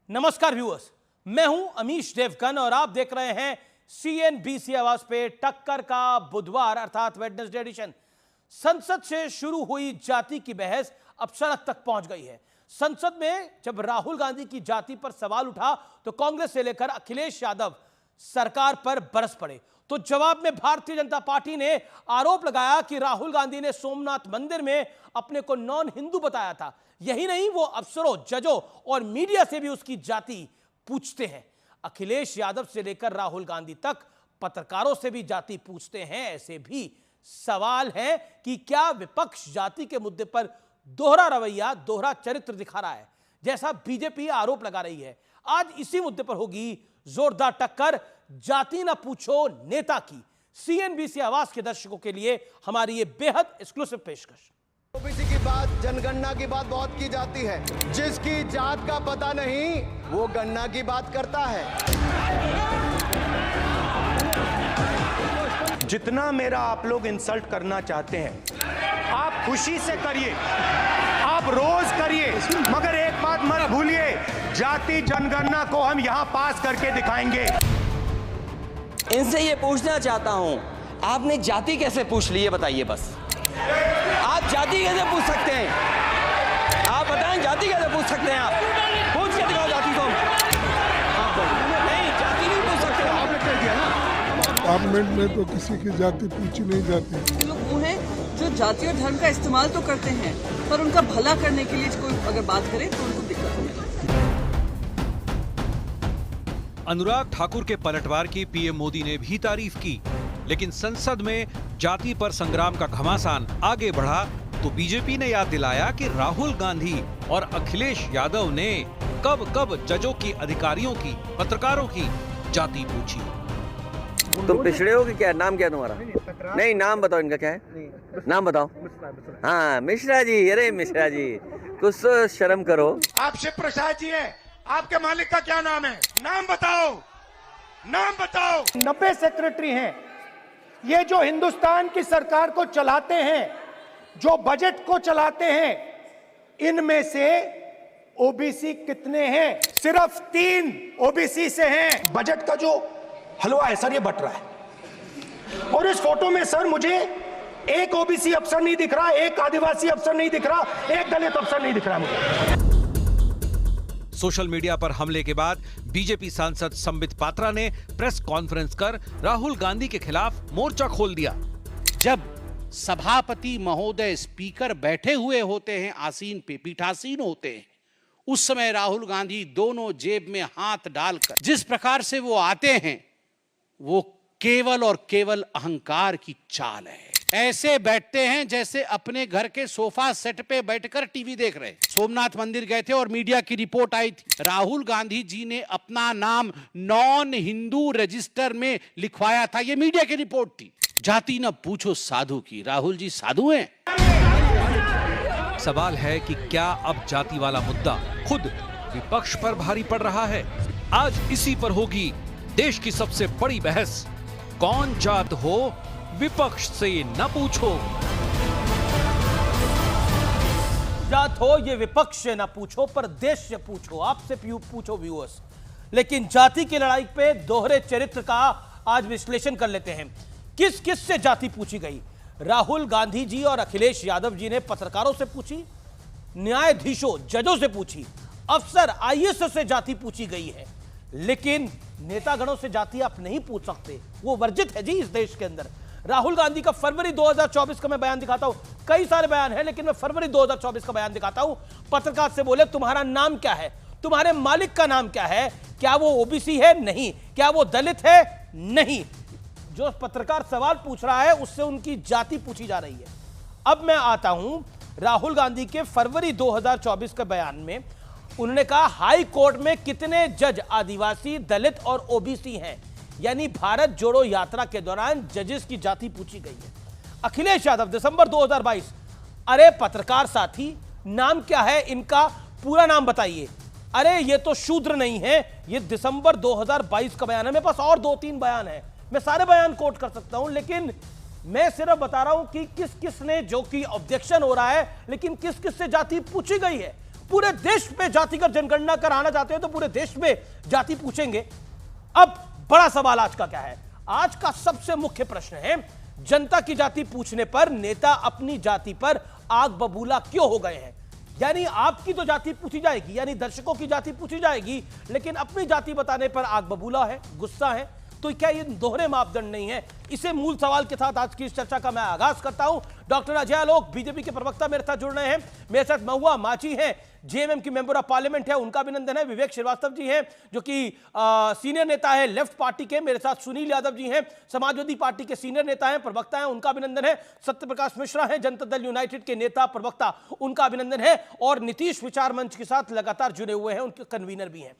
नमस्कार व्यूअर्स, मैं हूं अमीश देवगन और आप देख रहे हैं CNBC आवाज पे टक्कर का बुधवार अर्थात वेडनेसडे एडिशन। संसद से शुरू हुई जाति की बहस अब सड़क तक पहुंच गई है। संसद में जब राहुल गांधी की जाति पर सवाल उठा तो कांग्रेस से लेकर अखिलेश यादव सरकार पर बरस पड़े। तो जवाब में भारतीय जनता पार्टी ने आरोप लगाया कि राहुल गांधी ने सोमनाथ मंदिर में अपने को नॉन हिंदू बताया था। यही नहीं, वो अफसरों, जजों और मीडिया से भी उसकी जाति पूछते हैं। अखिलेश यादव से लेकर राहुल गांधी तक पत्रकारों से भी जाति पूछते हैं। ऐसे भी सवाल है कि क्या विपक्ष जाति के मुद्दे पर दोहरा रवैया, दोहरा चरित्र दिखा रहा है, जैसा बीजेपी आरोप लगा रही है। आज इसी मुद्दे पर होगी जोरदार टक्कर, जाति ना पूछो नेता की। CNBC आवाज के दर्शकों के लिए हमारी ये बेहद एक्सक्लूसिव पेशकश। ओबीसी की बात, जनगणना की बात बहुत की जाती है। जिसकी जात का पता नहीं वो गणना की बात करता है। जितना मेरा आप लोग इंसल्ट करना चाहते हैं आप खुशी से करिए, आप रोज करिए, मगर एक बात मत भूलिए, जाति जनगणना को हम यहां पास करके दिखाएंगे। इनसे ये पूछना चाहता हूं, आपने जाति कैसे पूछ ली, ये बताइए बस। आप जाति कैसे पूछ सकते हैं? आप बताएं, जाति कैसे पूछ सकते हैं? आप पूछ के दिखाओ जाति को। नहीं, जाति नहीं पूछ सकते। आपने कह दिया ना, पार्लियामेंट में तो किसी की जाति पूछी नहीं जाती। लोग वो हैं जो जाति और धर्म का इस्तेमाल तो करते हैं, पर उनका भला करने के लिए कोई अगर बात करे तो उनको दिक्कत होगी। अनुराग ठाकुर के पलटवार की पीएम मोदी ने भी तारीफ की, लेकिन संसद में जाति पर संग्राम का घमासान आगे बढ़ा तो बीजेपी ने याद दिलाया कि राहुल गांधी और अखिलेश यादव ने कब कब जजों की, अधिकारियों की, पत्रकारों की जाति पूछी। तुम पिछड़े हो कि क्या? नाम क्या तुम्हारा? नहीं, नाम बताओ, इनका क्या है? नाम बताओ। हाँ, मिश्रा जी। अरे मिश्रा जी, कुछ तो शर्म करो। आप शिव प्रसाद जी हैं, आपके मालिक का क्या नाम है? नाम बताओ, नाम बताओ। 90 सेक्रेटरी हैं। ये जो हिंदुस्तान की सरकार को चलाते हैं, जो बजट को चलाते हैं, इनमें से ओबीसी कितने हैं? सिर्फ 3 ओबीसी से हैं। बजट का जो हलवा है सर, ये बट रहा है। और इस फोटो में सर मुझे एक ओबीसी अफसर नहीं दिख रहा, एक आदिवासी अफसर नहीं दिख रहा, एक दलित अफसर नहीं दिख रहा मुझे। सोशल मीडिया पर हमले के बाद बीजेपी सांसद संबित पात्रा ने प्रेस कॉन्फ्रेंस कर राहुल गांधी के खिलाफ मोर्चा खोल दिया। जब सभापति महोदय, स्पीकर बैठे हुए होते हैं, आसीन पे पीठासीन होते हैं, उस समय राहुल गांधी दोनों जेब में हाथ डालकर जिस प्रकार से वो आते हैं, वो केवल और केवल अहंकार की चाल है। ऐसे बैठते हैं जैसे अपने घर के सोफा सेट पे बैठकर टीवी देख रहे। सोमनाथ मंदिर गए थे और मीडिया की रिपोर्ट आई थी, राहुल गांधी जी ने अपना नाम नॉन हिंदू रजिस्टर में लिखवाया था। ये मीडिया की रिपोर्ट थी। जाति न पूछो साधु की। राहुल जी साधु हैं? सवाल है कि क्या अब जाति वाला मुद्दा खुद विपक्ष पर भारी पड़ रहा है? आज इसी पर होगी देश की सबसे बड़ी बहस। कौन जात हो, विपक्ष से न पूछो। जात हो ये विपक्ष से न पूछो, पर देश से पूछो, आपसे पूछो व्यूअर्स। लेकिन जाति की लड़ाई पे दोहरे चरित्र का आज विश्लेषण कर लेते हैं। किस किस से जाति पूछी गई? राहुल गांधी जी और अखिलेश यादव जी ने पत्रकारों से पूछी, न्यायाधीशों, जजों से पूछी, अफसर, IAS से जाति पूछी गई है। लेकिन नेतागणों से जाति आप नहीं पूछ सकते, वो वर्जित है जी इस देश के अंदर। राहुल गांधी का फरवरी 2024 का मैं बयान दिखाता हूं। कई सारे बयान हैं, लेकिन मैं फरवरी 2024 का बयान दिखाता हूं। पत्रकार से बोले, तुम्हारा नाम क्या है? तुम्हारे मालिक का नाम क्या है? क्या वो ओबीसी है? नहीं। क्या वो दलित है? नहीं। जो पत्रकार सवाल पूछ रहा है उससे उनकी जाति पूछी जा रही है। अब मैं आता हूं राहुल गांधी के फरवरी 2024 के बयान में। उन्होंने कहा, हाई कोर्ट में कितने जज आदिवासी, दलित और ओबीसी हैं? यानी भारत जोड़ो यात्रा के दौरान जजेस की जाति पूछी गई है। अखिलेश यादव, दिसंबर 2022, अरे पत्रकार साथी, नाम क्या है इनका? पूरा नाम बताइए। अरे ये तो शूद्र नहीं है। ये दिसंबर 2022 का बयान है। मेरे पास और 2-3 बयान है, मैं सारे बयान कोट कर सकता हूं, लेकिन मैं सिर्फ बता रहा हूं कि किस किस ने, जो कि ऑब्जेक्शन हो रहा है, लेकिन किस किस से जाति पूछी गई है। पूरे देश में जातिगत जनगणना कराना चाहते हैं तो पूरे देश में जाति पूछेंगे। अब बड़ा सवाल आज का क्या है? आज का सबसे मुख्य प्रश्न है, जनता की जाति पूछने पर नेता अपनी जाति पर आग बबूला क्यों हो गए हैं? यानी आपकी तो जाति पूछी जाएगी, यानी दर्शकों की जाति पूछी जाएगी, लेकिन अपनी जाति बताने पर आग बबूला है, गुस्सा है। तो क्या ये दोहरे मापदंड नहीं है? इसे मूल सवाल के साथ आज की इस चर्चा का मैं आगाज करता हूं। डॉक्टर अजय आलोक बीजेपी के प्रवक्ता मेरे साथ जुड़ रहे हैं। मेरे साथ महुआ मांझी हैं, जेएमएम की मेंबर ऑफ पार्लियामेंट है, उनका अभिनंदन है। विवेक श्रीवास्तव जी हैं जो कि सीनियर नेता है लेफ्ट पार्टी के। मेरे साथ सुनील यादव जी हैं, समाजवादी पार्टी के सीनियर नेता हैं, प्रवक्ता हैं, उनका अभिनंदन है। सत्यप्रकाश मिश्रा हैं, जनता दल यूनाइटेड के नेता प्रवक्ता, उनका अभिनंदन है। और नीतीश विचार मंच के साथ लगातार जुड़े हुए हैं, उनके कन्वीनर भी हैं।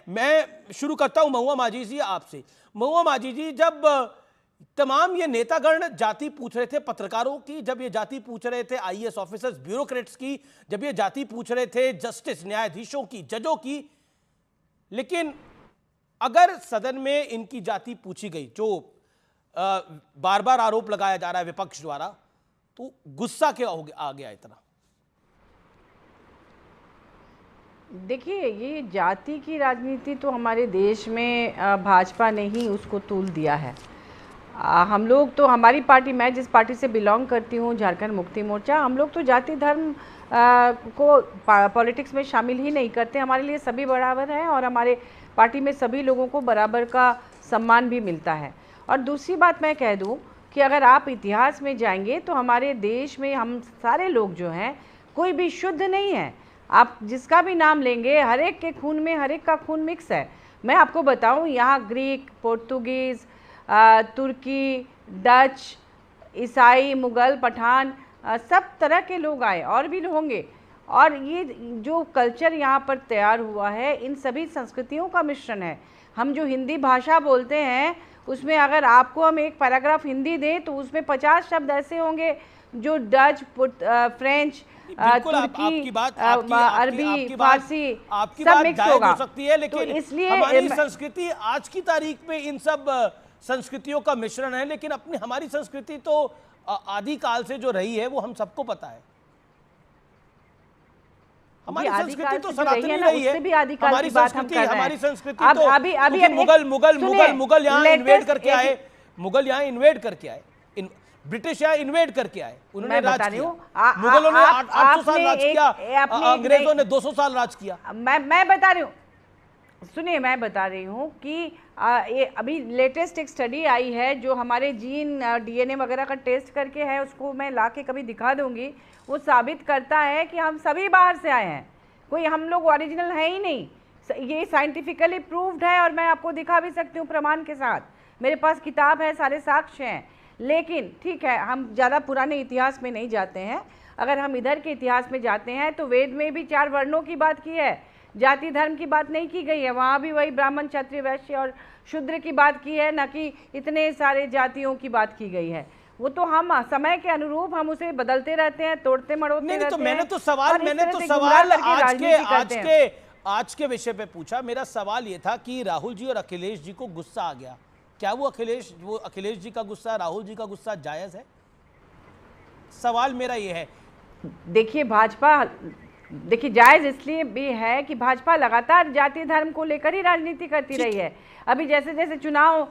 मैं शुरू करता हूं महुआ मांझी जी आपसे। महुआ मांझी जी, जब तमाम ये नेतागण जाति पूछ रहे थे पत्रकारों की, जब ये जाति पूछ रहे थे आईएएस ऑफिसर्स, ब्यूरोक्रेट्स की, जब ये जाति पूछ रहे थे जस्टिस न्यायाधीशों की, जजों की, लेकिन अगर सदन में इनकी जाति पूछी गई, जो बार बार आरोप लगाया जा रहा है विपक्ष द्वारा, तो गुस्सा क्यों आ गया इतना? देखिए, ये जाति की राजनीति तो हमारे देश में भाजपा ने ही उसको तूल दिया है। हम लोग तो, हमारी पार्टी, मैं जिस पार्टी से बिलोंग करती हूँ, झारखंड मुक्ति मोर्चा, हम लोग तो जाति धर्म को पॉलिटिक्स में शामिल ही नहीं करते। हमारे लिए सभी बराबर हैं और हमारे पार्टी में सभी लोगों को बराबर का सम्मान भी मिलता है। और दूसरी बात मैं कह दूँ कि अगर आप इतिहास में जाएंगे तो हमारे देश में हम सारे लोग जो हैं, कोई भी शुद्ध नहीं है। आप जिसका भी नाम लेंगे, हर एक के खून में हर एक का खून मिक्स है। मैं आपको बताऊं, यहाँ ग्रीक, पोर्तुगीज़, तुर्की, डच, ईसाई, मुग़ल, पठान, सब तरह के लोग आए और भी होंगे। और ये जो कल्चर यहाँ पर तैयार हुआ है, इन सभी संस्कृतियों का मिश्रण है। हम जो हिंदी भाषा बोलते हैं, उसमें अगर आपको हम एक पैराग्राफ हिंदी दें तो उसमें 50 शब्द ऐसे होंगे जो डच, फ्रेंच, तुर्की, अरबी, फारसी, सब मिक्स होगा। हो सकती है, लेकिन तो इसलिए हमारी संस्कृति आज की तारीख में इन सब संस्कृतियों का मिश्रण है। लेकिन अपनी हमारी संस्कृति तो आदि काल से जो रही है वो हम सबको पता है। हमारी संस्कृति तो सनातनी रही है। हमारी संस्कृति तो मुगल यहाँ इन्वेड करके आए, मुगल यहाँ इन्वेड करके आए, ब्रिटिश यहाँ इन्वेड करके आए, उन्होंने राज किया। मुगलों ने 800 साल राज किया, अंग्रेजों ने 200 साल राज किया। मैं बता रही हूँ, सुनिए, मैं बता रही हूँ कि ये अभी लेटेस्ट एक स्टडी आई है जो हमारे जीन, डीएनए वगैरह का टेस्ट करके है, उसको मैं ला के कभी दिखा दूंगी। वो साबित करता है कि हम सभी बाहर से आए हैं, कोई हम लोग ओरिजिनल है ही नहीं। ये साइंटिफिकली प्रूव्ड है और मैं आपको दिखा भी सकती हूँ प्रमाण के साथ। मेरे पास किताब है, सारे साक्ष्य हैं। लेकिन ठीक है, हम ज़्यादा पुराने इतिहास में नहीं जाते हैं। अगर हम इधर के इतिहास में जाते हैं तो वेद में भी 4 वर्णों की बात की है, जाति धर्म की बात नहीं की गई है। वहाँ भी वही ब्राह्मण, क्षत्रिय, वैश्य और शूद्र की बात की है, न कि इतने सारे जातियों की बात की गई है। वो तो हम समय के अनुरूप हम उसे बदलते रहते हैं, तोड़ते मड़ोते रहते हैं। मैंने तो सवाल आज के विषय पे पूछा। मेरा सवाल ये था कि राहुल जी और अखिलेश जी को गुस्सा आ गया, क्या वो अखिलेश जी का गुस्सा, राहुल जी का गुस्सा जायज है? सवाल मेरा ये है। देखिए, भाजपा, देखिए, जायज इसलिए भी है कि भाजपा लगातार जाति धर्म को लेकर ही राजनीति करती रही है। अभी जैसे जैसे चुनाव,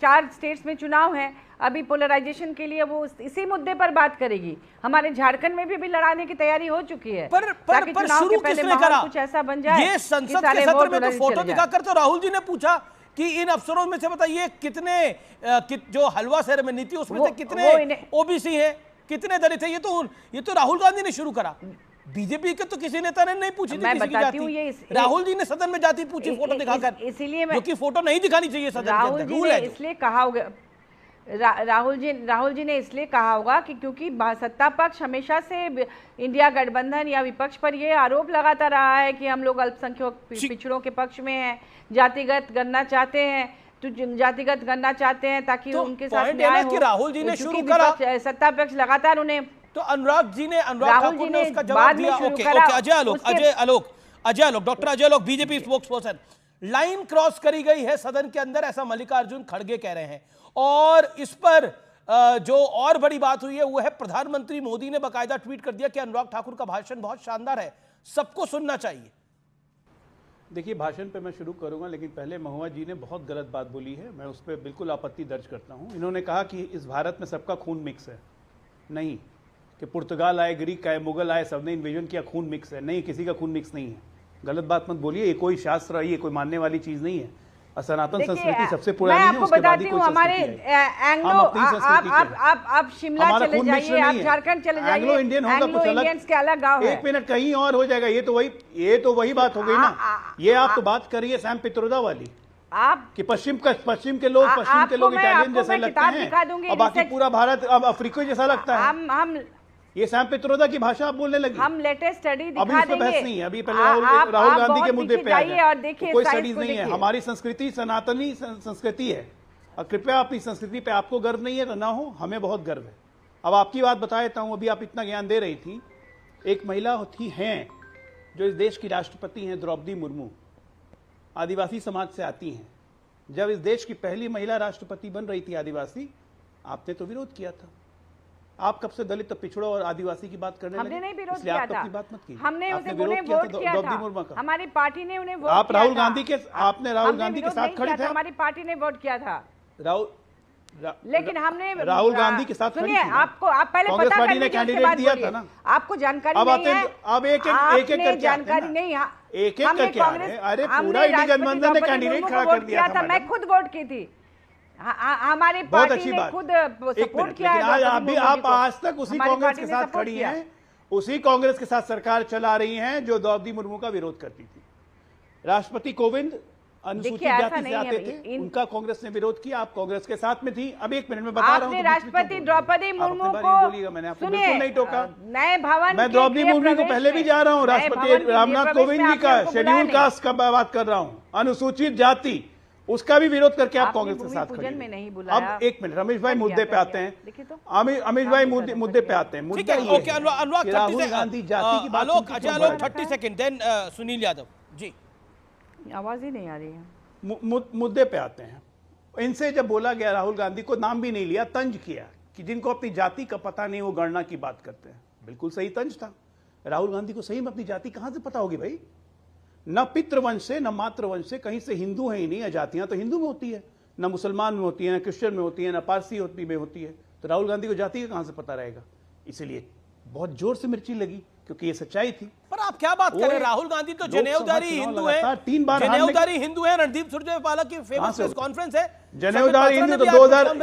4 स्टेट्स में चुनाव है, अभी पोलराइजेशन के लिए वो इसी मुद्दे पर बात करेगी। हमारे झारखंड में भी लड़ाने की तैयारी हो चुकी है, ताकि चुनाव के पहले माहौल कुछ ऐसा बन जाए। ये संसद के सत्र में तो फोटो दिखाकर तो राहुल जी ने पूछा कि इन अफसरों में से बताइए कितने जो हलवा सेरेमनी थी उसमें से कितने ओबीसी हैं, कितने दलित हैं। ये तो राहुल गांधी ने शुरू करा। बीजेपी के तो किसी नेता ने नहीं पूछी थी किसी की जाति। राहुल जी ने सदन में जाति पूछी फोटो दिखाकर, इसीलिए क्योंकि फोटो नहीं दिखानी चाहिए सदन के अंदर, रूल है। इसलिए कहा होगा राहुल जी ने इसलिए कहा होगा कि क्योंकि सत्ता पक्ष हमेशा से इंडिया गठबंधन या विपक्ष पर यह आरोप लगाता रहा है कि हम लोग अल्पसंख्यक पिछड़ों के पक्ष में हैं, जातिगत गणना चाहते हैं, तो जातिगत गणना चाहते हैं ताकि तो उनके साथ न्याय हो। राहुल जी ने शुरू करा, सत्ता पक्ष लगातार उन्हें, तो अनुराग ठाकुर ने उसका जवाब दिया। Okay, Ajay Alok, doctor Ajay Alok, BJP spokesperson. Line cross करी गई है सदन के अंदर, ऐसा मल्लिकार्जुन खड़गे कह रहे हैं, और इस पर जो और बड़ी बात हुई है वो है प्रधानमंत्री मोदी ने बाकायदा ट्वीट कर दिया कि अनुराग ठाकुर का भाषण बहुत शानदार है, सबको सुनना चाहिए। देखिए, भाषण पे मैं शुरू करूंगा, लेकिन पहले महुआ जी ने बहुत गलत बात बोली है, मैं उस पर बिल्कुल आपत्ति दर्ज करता हूं। इन्होंने कहा कि इस भारत में सबका खून मिक्स है। नहीं, कि पुर्तगाल आए, ग्रीक आए, मुगल आए, सबने इन्वेजन किया, खून मिक्स है। नहीं, किसी का खून मिक्स नहीं है। गलत बात मत बोलिए, ये कोई शास्त्र है, ये कोई मानने वाली चीज नहीं है। और सनातन संस्कृति सबसे पुरानी है, उसके बाद ही कोई संस्कृति है। एंग्लो, आप शिमला चले जाइए, आप झारखंड चले जाइए, एंग्लो इंडियन होगा कुछ अलग, के अलग गांव है। एक मिनट कहीं और हो जाएगा। ये तो वही बात हो गई ना। ये आप तो बात करिए सैम पित्रोदा वाली, आप कि पश्चिम के लोग इटालियन जैसे लगते हैं और बाकी पूरा भारत अब अफ्रीका जैसा लगता है। हम ये सैम पित्रोदा की भाषा आप बोलने लगी। हम लेटेस्ट स्टडी दिखा अभी इस पे बहस नहीं है, अभी पहले राहुल गांधी के मुद्दे पे आ जाए। और देखिए, कोई स्टडीज नहीं है। हमारी संस्कृति सनातनी संस्कृति है, और कृपया अपनी संस्कृति पे आपको गर्व नहीं है तो ना हो, हमें बहुत गर्व है। अब आपकी बात बता देता हूं, अभी आप इतना ज्ञान दे रही थी। एक महिला थी हैं जो इस देश की राष्ट्रपति हैं, द्रौपदी मुर्मू, आदिवासी समाज से आती हैं। जब इस देश की पहली महिला राष्ट्रपति बन रही थी आदिवासी, आपने तो विरोध किया था। आप कब से दलित, पिछड़ों और आदिवासी की बात करने लगे? हमने नहीं विरोध किया था, बात मत कीजिए। हमने उन्हें वोट किया था, हमारी पार्टी ने उन्हें वोट किया था। आप राहुल गांधी के, आपने राहुल गांधी के साथ खड़े थे, हमारी पार्टी ने वोट किया था। लेकिन हमने राहुल गांधी के साथ सुनिए, आपको आप पहले पता पार्टी ने कैंडिडेट दिया था ना, आपको जानकारी नहीं है। अब एक एक जानकारी नहीं, एक एक करके अरे पूरा इंडी गठबंधन ने कैंडिडेट खड़ा कर दिया था। मैं खुद वोट की थी, हमारी पार्टी ने खुद सपोर्ट किया है। आप आज तक उसी कांग्रेस के साथ खड़ी हैं, उसी कांग्रेस के साथ सरकार चला रही हैं जो द्रौपदी मुर्मू का विरोध करती थी। राष्ट्रपति कोविंद अनुसूचित जाति से आते थे, उनका कांग्रेस ने विरोध किया, आप कांग्रेस के साथ में थी। अब एक मिनट में बता रहा हूं, राष्ट्रपति द्रौपदी मुर्मू को मैंने आपको बिल्कुल नहीं टोका। नए भवन, मैं द्रौपदी मुर्मू को पहले भी जा रहा हूं। राष्ट्रपति रामनाथ कोविंद जी का शेड्यूल कास्ट का बात कर रहा हूं, अनुसूचित जाति, उसका भी विरोध करके आप कांग्रेस के साथ खड़े हैं। अब एक मिनट, रमेश भाई मुद्दे पे आते हैं। अमित भाई मुद्दे पे आते हैं। मुद्दा ये है कि राहुल गांधी जाति की बात। आलोक 30 सेकंड, देन सुनील यादव जी। आवाज ही नहीं आ रही है। मुद्दे पे आते हैं। इनसे जब बोला गया, राहुल गांधी को नाम भी नहीं लिया, तंज किया कि जिनको अपनी जाति का पता नहीं वो गणना की बात करते हैं। बिल्कुल सही तंज था। राहुल गांधी को सही में अपनी जाति कहां से पता होगी भाई? न पितृवंश से, न मातृवंश से, कहीं से हिंदू है ही नहीं। जातियां तो हिंदू में होती है, न मुसलमान में होती है, न क्रिश्चियन में होती है, न पारसी में होती है। तो राहुल गांधी को जाति का कहां से पता रहेगा? इसलिए बहुत जोर से मिर्ची लगी, क्योंकि ये सच्चाई थी। पर आप क्या बात कर रहे हैं? राहुल गांधी तो जनेऊधारी हिंदू है, 3 बार जनेऊधारी हिंदू है। रणदीप सुरजेवाला की फेमस प्रेस कॉन्फ्रेंस है। जनेऊधारी हिंदू तो 2000,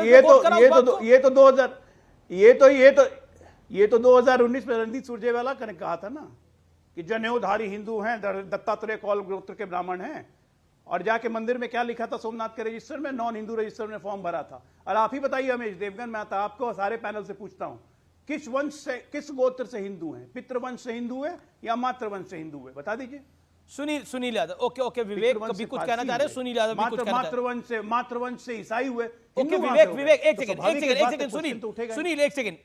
ये तो 2019 में रणदीप सुरजेवाला ने कहा था ना कि जनेऊधारी हिंदू हैं, दत्तात्रेय कौल गोत्र के ब्राह्मण हैं। और जाके मंदिर में क्या लिखा था सोमनाथ के रजिस्टर में? नॉन हिंदू रजिस्टर में फॉर्म भरा था। और आप ही बताइए हमेश देवगन, मैं आता आपको सारे पैनल से पूछता हूं, किस वंश से, किस गोत्र से हिंदू हैं? पितृवंश से हिंदू है या मातृवंश से हिंदू है? बता दीजिए। सुनील यादव। ओके विवेक भी कुछ कहना चाह रहे हैं। सुनील यादव भी कुछ कहना चाह रहे हैं। मातृवंश से ईसाई हुए। ओके विवेक एक सेकंड सुनील एक सेकंड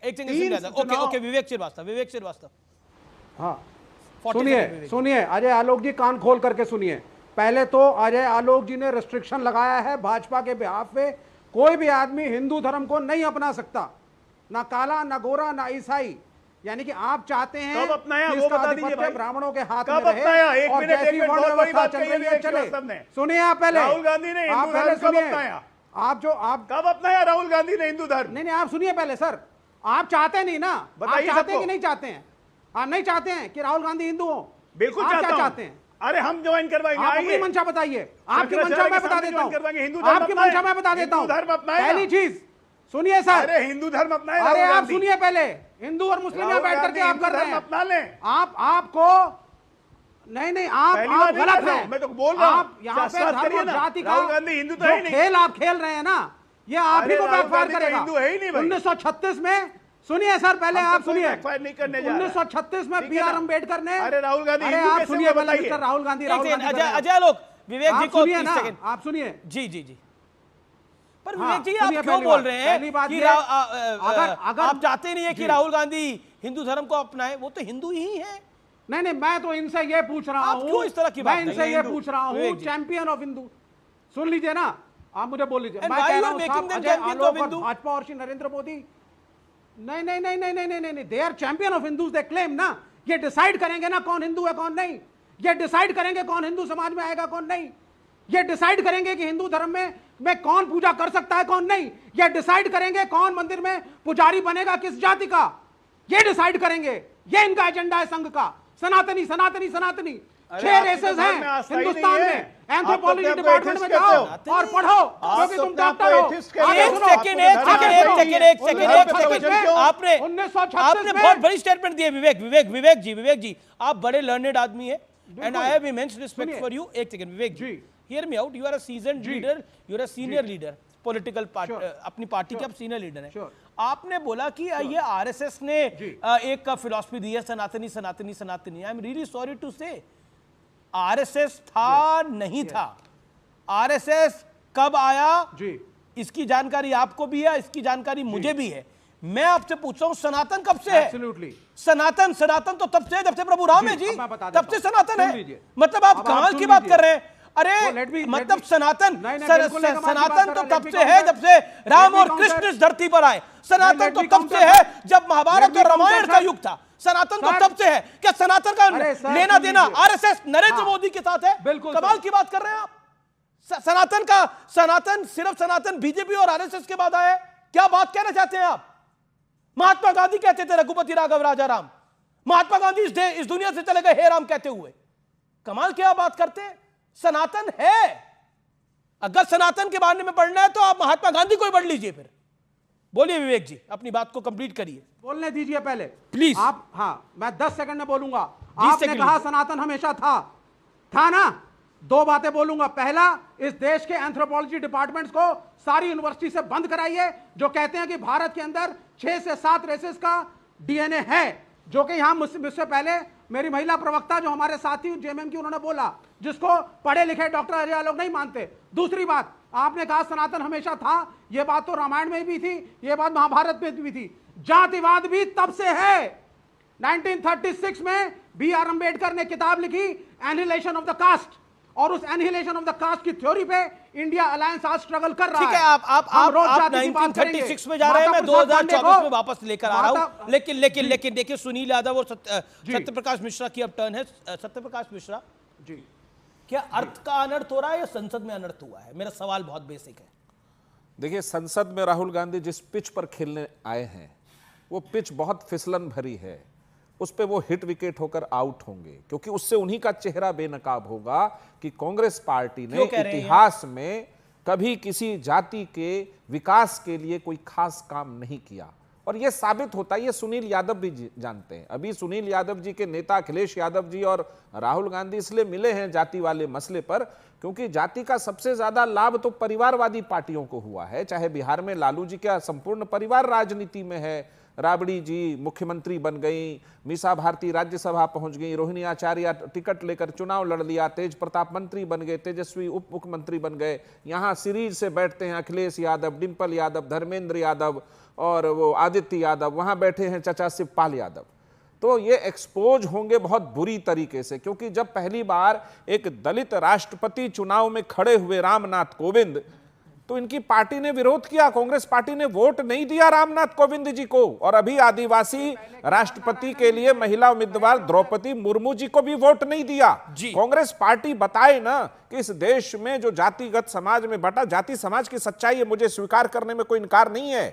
ओके विवेक श्रीवास्तव। हाँ सुनिए अजय आलोक जी, कान खोल करके सुनिए। पहले तो अजय आलोक जी ने रिस्ट्रिक्शन लगाया है भाजपा के बिहाफ पे, कोई भी आदमी हिंदू धर्म को नहीं अपना सकता, ना काला, ना गोरा, ना ईसाई। यानी कि आप चाहते हैं कब अपनाया कि वो इसका बता दीजिए आधिपत्य भाई। ब्राह्मणों के हाथ कब में रहे अपनाया? एक और मिनट, जैसी वर्ण व्यवस्था चल रही है चले। सुनिए आप पहले, राहुल गांधी ने आप हिंदू पहले धर्म कब सुनिए। अपनाया? आप कब अपनाया राहुल गांधी ने हिंदू धर्म? नहीं आप सुनिए पहले सर। आप चाहते नहीं ना, आप बताइए चाहते हैं सबको। कि नहीं चाहते हैं? आप नहीं चाहते हैं कि राहुल गांधी हिंदू हो? बिल्कुल आप क्या चाहता हूं। चाहते हैं? अरे हम ज्वाइन करवाएंगे। आप अपनी मंशा बताइए। आपकी मंशा मैं बता देता हूँ, हिंदू धर्म आपकी मंशा मैं बता देता हूँ। धर्म अपनाएगा। पहली चीज सुनिए सर। अरे हिंदू धर्म अपनाएगा। अरे आप सुनिए पहले, हिंदू और मुस्लिम यहाँ बैठ करके आप कर रहे हैं। अपना लें। आपको नहीं आप गलत है। मैं तो बोल रहा हूं, आप यहाँ पे धर्म और जाति का राहुल गांधी हिंदू तो है नहीं। खेल आप खेल रहे हैं ना, ये आप ही को बैकफायर करेगा। हिंदू है ही नहीं भाई। 1936 में, सुनिए सर पहले आप सुनिए, 1936 में बी आर अम्बेडकर ने, अरे राहुल गांधी अरे आप सुनिए पहले मिस्टर राहुल गांधी अजय लोग विवेक जी को 30 सेकंड आप सुनिए। जी पर विवेक जी आप क्यों बोल रहे हैं कि आप चाहते नहीं है कि राहुल गांधी हिंदू धर्म को अपनाए? वो तो हिंदू ही है। नहीं मैं तो इनसे ये पूछ रहा हूँ, क्यों इस तरह की बात? मैं इनसे ये पूछ रहा हूँ, चैंपियन ऑफ हिंदू, सुन लीजिए ना, आप मुझे बोल लीजिए, And मैं why कह you रहा are हूं making साहब them Ajay champions Alok of और Hindu? भाजपा और श्री नरेंद्र मोदी नहीं नहीं नहीं नहीं नहीं नहीं नहीं, they are champion of Hindus, they claim ना। ये डिसाइड करेंगे ना कौन हिंदू है कौन नहीं, ये डिसाइड करेंगे कौन हिंदू समाज में आएगा कौन नहीं, ये डिसाइड करेंगे कि हिंदू धर्म में कौन पूजा कर सकता है कौन नहीं, ये डिसाइड करेंगे कौन मंदिर में पुजारी बनेगा किस जाति का, ये डिसाइड करेंगे। ये इनका एजेंडा है संघ का। सनातनी सनातनी सनातनी 6 रेसेस हैं हिंदुस्तान में। एंथ्रोपोलॉजी डिपार्टमेंट में जाओ और पढ़ो, क्योंकि तुम डॉक्टर हो। आपने बहुत बड़ी स्टेटमेंट दी है विवेक जी, आप बड़े लर्नेड आदमी है and I have immense respect for you. एक second Vivek ji, hear me out, you are a seasoned leader, you are a senior leader political party, अपनी पार्टी के आप सीनियर लीडर हैं। आपने बोला कि ये आरएसएस ने एक फिलॉसफी दी है सनातनी सनातनी सनातनी। I am really sorry to say, RSS था नहीं था, आरएसएस कब आया इसकी जानकारी आपको भी है, इसकी जानकारी मुझे भी है। मैं आपसे पूछता हूं सनातन कब से है? सनातन तो तब से है जब से प्रभु राम है जी, तब से सनातन है। मतलब आप कमाल की बात कर रहे हैं। अरे मतलब सनातन तो तब से है जब से राम और कृष्ण इस धरती पर आए। सनातन तो तब से है जब महाभारत और रामायण का युग था। सनातन तो तब से है। क्या सनातन का लेना देना आरएसएस नरेंद्र मोदी के साथ है? कमाल की बात कर रहे हैं आप। सनातन सिर्फ सनातन बीजेपी और आरएसएस के बाद आया है? क्या बात कहना चाहते हैं आप? महात्मा गांधी कहते थे रघुपति राघव राजा राम, महात्मा गांधी इस दुनिया से चले गए हे राम कहते हुए। कमाल क्या बात करते हैं। सनातन है, अगर सनातन के बारे में पढ़ना है तो आप महात्मा गांधी को ही पढ़ लीजिए। फिर बोलिए विवेक जी, अपनी बात को कंप्लीट करिए। बोलने दीजिए पहले प्लीज। आप हाँ, मैं 10 सेकंड में बोलूंगा। आपने कहा सनातन हमेशा था ना। 2 बातें बोलूंगा। पहला, इस देश के एंथ्रोपोलॉजी डिपार्टमेंट्स को सारी यूनिवर्सिटी से बंद कराइए जो कहते हैं कि भारत के अंदर 6 से 7 रेसेस का डीएनए है, जो कि यहां मुझसे पहले मेरी महिला प्रवक्ता जो हमारे साथी जेएमएम की उन्होंने बोला, जिसको पढ़े लिखे डॉक्टर अजय आलोक नहीं मानते। दूसरी बात, आपने कहा सनातन हमेशा था, यह बात तो रामायण में भी थी, यह बात महाभारत में भी थी। जातिवाद भी तब से है। 1936 में B.R. अंबेडकर ने किताब लिखी एनिहिलेशन ऑफ द कास्ट, और उस एनिहिलेशन ऑफ द कास्ट की थ्योरी पे इंडिया अलायंस आज स्ट्रगल कर रहा है। ठीक है, आप 1936 में जा रहे हैं, मैं 2024 में वापस लेकर आ रहा हूं। लेकिन देखिए, सुनील यादव और सत्यप्रकाश मिश्रा की अब टर्न है। सत्यप्रकाश मिश्रा जी, क्या अर्थ का अनर्थ हो रहा है या संसद में अनर्थ हुआ है? मेरा सवाल बहुत बेसिक है। देखिए, संसद में राहुल गांधी जिस पिच पर खेलने आए हैं वो पिच बहुत फिसलन भरी है। उस पे वो हिट विकेट होकर आउट होंगे, क्योंकि उससे उन्हीं का चेहरा बेनकाब होगा कि कांग्रेस पार्टी ने इतिहास में कभी किसी जाति के विकास के लिए कोई खास काम नहीं किया। और ये साबित होता है, ये सुनील यादव भी जानते हैं। अभी सुनील यादव जी के नेता अखिलेश यादव जी और राहुल गांधी इसलिए मिले हैं जाति वाले मसले पर, क्योंकि जाति का सबसे ज्यादा लाभ तो परिवारवादी पार्टियों को हुआ है। चाहे बिहार में लालू जी का संपूर्ण परिवार राजनीति में है, राबड़ी जी मुख्यमंत्री बन गई, मीसा भारती राज्यसभा पहुंच गई, रोहिणी आचार्य टिकट लेकर चुनाव लड़ लिया, तेज प्रताप मंत्री बन गए, तेजस्वी उप मुख्यमंत्री बन गए। यहाँ सीरीज से बैठते हैं अखिलेश यादव, डिंपल यादव, धर्मेंद्र यादव और वो आदित्य यादव, वहां बैठे हैं चचा शिवपाल यादव। तो ये एक्सपोज होंगे बहुत बुरी तरीके से, क्योंकि जब पहली बार एक दलित राष्ट्रपति चुनाव में खड़े हुए रामनाथ कोविंद, तो इनकी पार्टी ने विरोध किया, कांग्रेस पार्टी ने वोट नहीं दिया रामनाथ कोविंद जी को। और अभी आदिवासी राष्ट्रपति के लिए महिला उम्मीदवार द्रौपदी मुर्मू जी को भी वोट नहीं दिया। कांग्रेस पार्टी बताए ना कि इस देश में जो जातिगत समाज में बटा जाति समाज की सच्चाई है, मुझे स्वीकार करने में कोई इनकार नहीं है,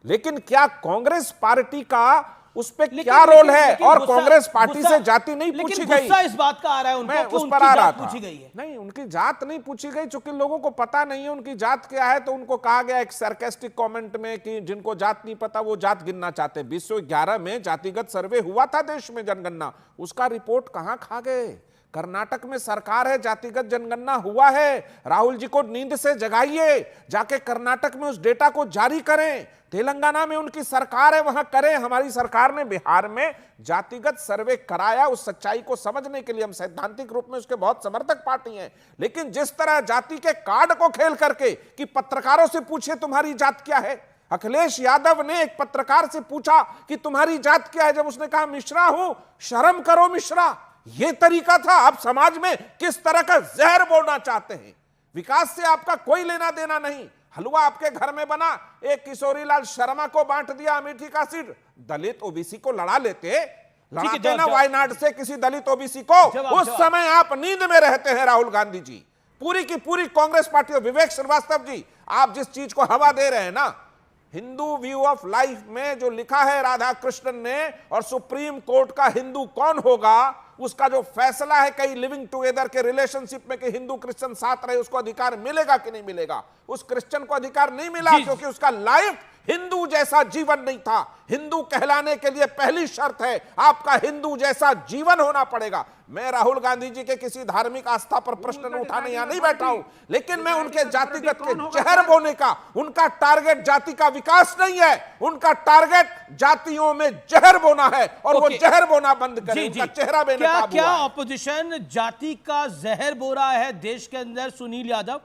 लेकिन क्या कांग्रेस पार्टी का उस पे क्या रोल है? और कांग्रेस पार्टी से जाति नहीं पूछी गई। गुस्सा इस बात का आ रहा है उनको कि उस पर आ रहा था। पूछी गई है। नहीं, उनकी जात नहीं पूछी गई, चूंकि लोगों को पता नहीं है उनकी जात क्या है, तो उनको कहा गया एक सरकास्टिक कमेंट में कि जिनको जात नहीं पता वो जात गिनना चाहते हैं। 2011 में जातिगत सर्वे हुआ था देश में, जनगणना, उसका रिपोर्ट कहां खा गए? कर्नाटक में सरकार है, जातिगत जनगणना हुआ है। राहुल जी को नींद से जगाइए, जाके कर्नाटक में उस डेटा को जारी करें। तेलंगाना में उनकी सरकार है, वहां करें। हमारी सरकार ने बिहार में जातिगत सर्वे कराया। उस सच्चाई को समझने के लिए हम सैद्धांतिक रूप में उसके बहुत समर्थक पार्टी हैं, लेकिन जिस तरह जाति के कार्ड को खेल करके कि पत्रकारों से पूछे तुम्हारी जात क्या है, अखिलेश यादव ने एक पत्रकार से पूछा कि तुम्हारी जात क्या है, जब उसने कहा मिश्रा हूं, शर्म करो मिश्रा। यह तरीका था। आप समाज में किस तरह का जहर बोलना चाहते हैं? विकास से आपका कोई लेना देना नहीं। हलवा आपके घर में बना, एक किशोरीलाल शर्मा को बांट दिया अमेठी का सीट, दलित ओबीसी को लड़ा लेते, लड़ाते ना वायनाड से किसी दलित ओबीसी को। उस समय आप नींद में रहते हैं राहुल गांधी जी। पूरी की पूरी कांग्रेस पार्टी और विवेक श्रीवास्तव जी, आप जिस चीज को हवा दे रहे हैं ना, हिंदू व्यू ऑफ लाइफ में जो लिखा है राधा कृष्णन ने, और सुप्रीम कोर्ट का हिंदू कौन होगा उसका जो फैसला है कई लिविंग टुगेदर के रिलेशनशिप में कि हिंदू क्रिश्चियन साथ रहे, उसको अधिकार मिलेगा कि नहीं मिलेगा? उस क्रिश्चियन को अधिकार नहीं मिला क्योंकि उसका लाइफ हिंदू जैसा जीवन नहीं था। हिंदू कहलाने के लिए पहली शर्त है आपका हिंदू जैसा जीवन होना पड़ेगा। मैं राहुल गांधी जी के किसी धार्मिक आस्था पर प्रश्न उठाने यहां नहीं बैठा हूं, लेकिन मैं उनके जातिगत के जहर बोने का, उनका टारगेट जाति का विकास नहीं है, उनका टारगेट जातियों में जहर बोना है, और वो जहर बोना बंद करें, उनका चेहरा बेनकाब हुआ। क्या ऑपोजिशन जाति का जहर बो रहा है देश के अंदर? सुनील यादव,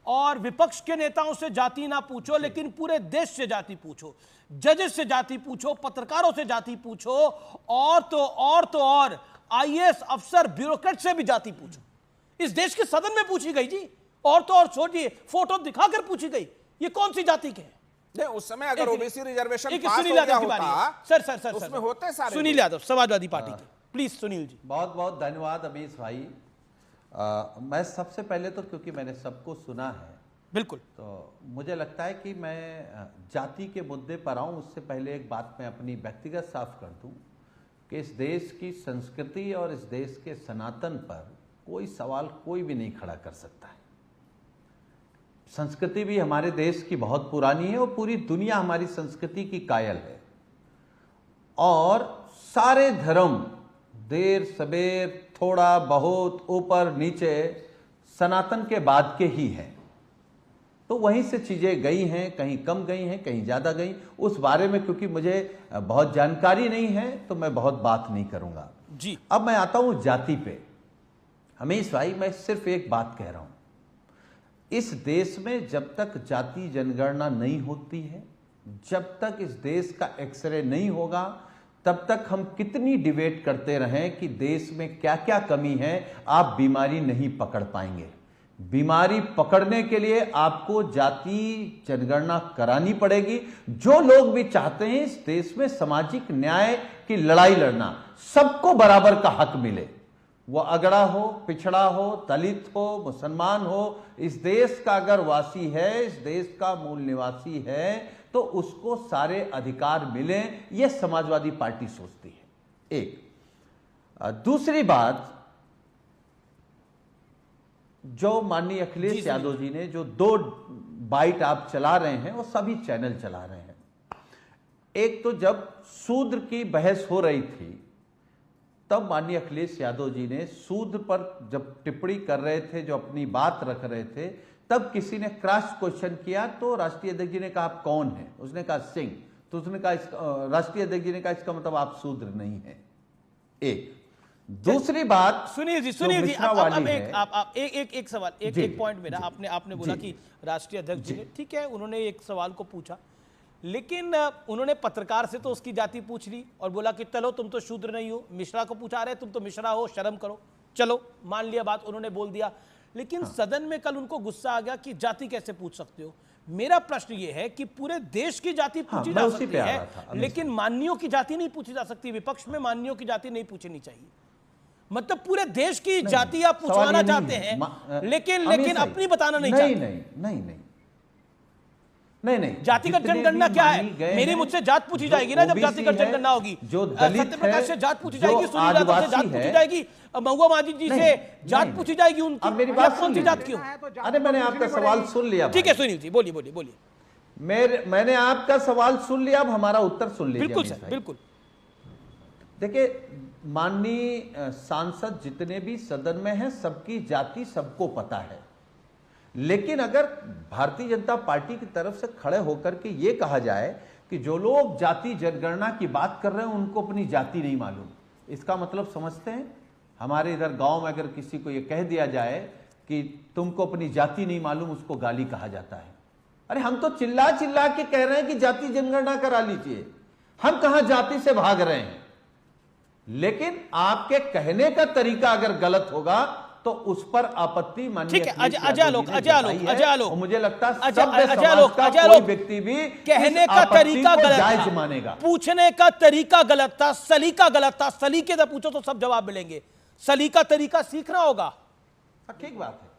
और विपक्ष के नेताओं से जाति ना पूछो, लेकिन पूरे देश से जाति पूछो, जजेस से जाति पूछो, पत्रकारों से जाति पूछो, और आईएएस अफसर ब्यूरोक्रेट से भी जाति पूछो। इस देश के सदन में पूछी गई जी, और तो और छोड़िए, फोटो दिखाकर पूछी गई। ये कौन सी जाति के हैं? नहीं, उस समय अगर ओबीसी रिजर्वेशन पास हो गया होता, सर उसमें होते सारे। सुनील यादव, समाजवादी पार्टी के, प्लीज सुनील जी। बहुत बहुत धन्यवाद अमीश भाई। मैं सबसे पहले तो, क्योंकि मैंने सबको सुना है, बिल्कुल, तो मुझे लगता है कि मैं जाति के मुद्दे पर आऊं उससे पहले एक बात मैं अपनी व्यक्तिगत साफ कर दूं कि इस देश की संस्कृति और इस देश के सनातन पर कोई सवाल कोई भी नहीं खड़ा कर सकता है। संस्कृति भी हमारे देश की बहुत पुरानी है और पूरी दुनिया हमारी संस्कृति की कायल है, और सारे धर्म देर सबेर, थोड़ा बहुत, ऊपर नीचे, सनातन के बाद के ही हैं। तो वहीं से चीजें गई हैं, कहीं कम गई हैं, कहीं ज्यादा गई। उस बारे में क्योंकि मुझे बहुत जानकारी नहीं है तो मैं बहुत बात नहीं करूंगा जी। अब मैं आता हूं जाति पे। हमीश भाई, मैं सिर्फ एक बात कह रहा हूं, इस देश में जब तक जाति जनगणना नहीं होती है, जब तक इस देश का एक्सरे नहीं होगा, तब तक हम कितनी डिबेट करते रहें कि देश में क्या क्या कमी है, आप बीमारी नहीं पकड़ पाएंगे। बीमारी पकड़ने के लिए आपको जाति जनगणना करानी पड़ेगी। जो लोग भी चाहते हैं इस देश में सामाजिक न्याय की लड़ाई लड़ना, सबको बराबर का हक मिले, वो अगड़ा हो, पिछड़ा हो, दलित हो, मुसलमान हो, इस देश का अगर वासी है, इस देश का मूल निवासी है, तो उसको सारे अधिकार मिले, यह समाजवादी पार्टी सोचती है। एक दूसरी बात, जो माननीय अखिलेश यादव जी ने जो 2 बाइट आप चला रहे हैं, वो सभी चैनल चला रहे हैं। एक तो जब शूद्र की बहस हो रही थी, तब माननीय अखिलेश यादव जी ने शूद्र पर जब टिप्पणी कर रहे थे, जो अपनी बात रख रहे थे, तब किसी ने क्रॉस क्वेश्चन किया, तो राष्ट्रीय अध्यक्ष जी ने कहा आप कौन है? उसने कहा सिंह। तो उसने कहा, राष्ट्रीय अध्यक्ष जी ने कहा इसका मतलब आप शूद्र नहीं है। एक दूसरी बात, सुनील जी, एक सवाल, एक पॉइंट मेरा, आपने बोला कि राष्ट्रीय अध्यक्ष जी ने, ठीक है, उन्होंने एक सवाल को पूछा, लेकिन उन्होंने पत्रकार से तो उसकी जाति पूछ ली और बोला कि चलो तुम तो शूद्र नहीं हो। मिश्रा को पूछा रहे तुम तो मिश्रा हो, शर्म करो। चलो मान लिया बात, उन्होंने बोल दिया, लेकिन सदन में कल उनको गुस्सा आ गया कि जाति कैसे पूछ सकते हो। मेरा प्रश्न यह है कि पूरे देश की जाति पूछी जा सकती है, लेकिन माननीयों की जाति नहीं पूछी जा सकती। विपक्ष में माननीयों की जाति नहीं पूछनी चाहिए, मतलब पूरे देश की जाति आप पूछवाना चाहते हैं, लेकिन अपनी बताना नहीं चाहते। नहीं, जातिगत जनगणना क्या है? मेरी मुझसे जात पूछी जाएगी ना जब जातिगत जनगणना होगी। सत्यप्रकाश से जात पूछी जाएगी, सुनील यादव से जात पूछी जाएगी, महुआ माझी जी से जात पूछी जाएगी उनकी। मेरी बात कौन सी जात क्यों? अरे मैंने आपका सवाल सुन लिया। ठीक है सुनील जी, बोलिए। मैंने आपका सवाल सुन लिया, अब हमारा उत्तर सुन लीजिए। बिल्कुल सर, बिल्कुल। देखिए, माननीय सांसद जितने भी सदन में हैं, सबकी जाति सबको पता है, लेकिन अगर भारतीय जनता पार्टी की तरफ से खड़े होकर के ये कहा जाए कि जो लोग जाति जनगणना की बात कर रहे हैं उनको अपनी जाति नहीं मालूम, इसका मतलब समझते हैं? हमारे इधर गांव में अगर किसी को ये कह दिया जाए कि तुमको अपनी जाति नहीं मालूम, उसको गाली कहा जाता है। अरे हम तो चिल्ला चिल्ला के कह रहे हैं कि जाति जनगणना करा लीजिए, हम कहां जाति से भाग रहे हैं। लेकिन आपके कहने का तरीका अगर गलत होगा तो उस पर आपत्ति माननीय ठीक है, अखिलेश अजय यादव आलोक, जी ने अजय आलोक, जताई है। अजय आलोक। और मुझे लगता है अजय सभ्य आलोक, समाज का अजय कोई आलोक। व्यक्ति भी कहने इस का आपत्ति तरीका को गलत जायज था, मानेगा। पूछने का तरीका गलत था, सलीका गलत था। सलीके से पूछो तो सब जवाब मिलेंगे, सलीका तरीका सीखना होगा। ठीक बात है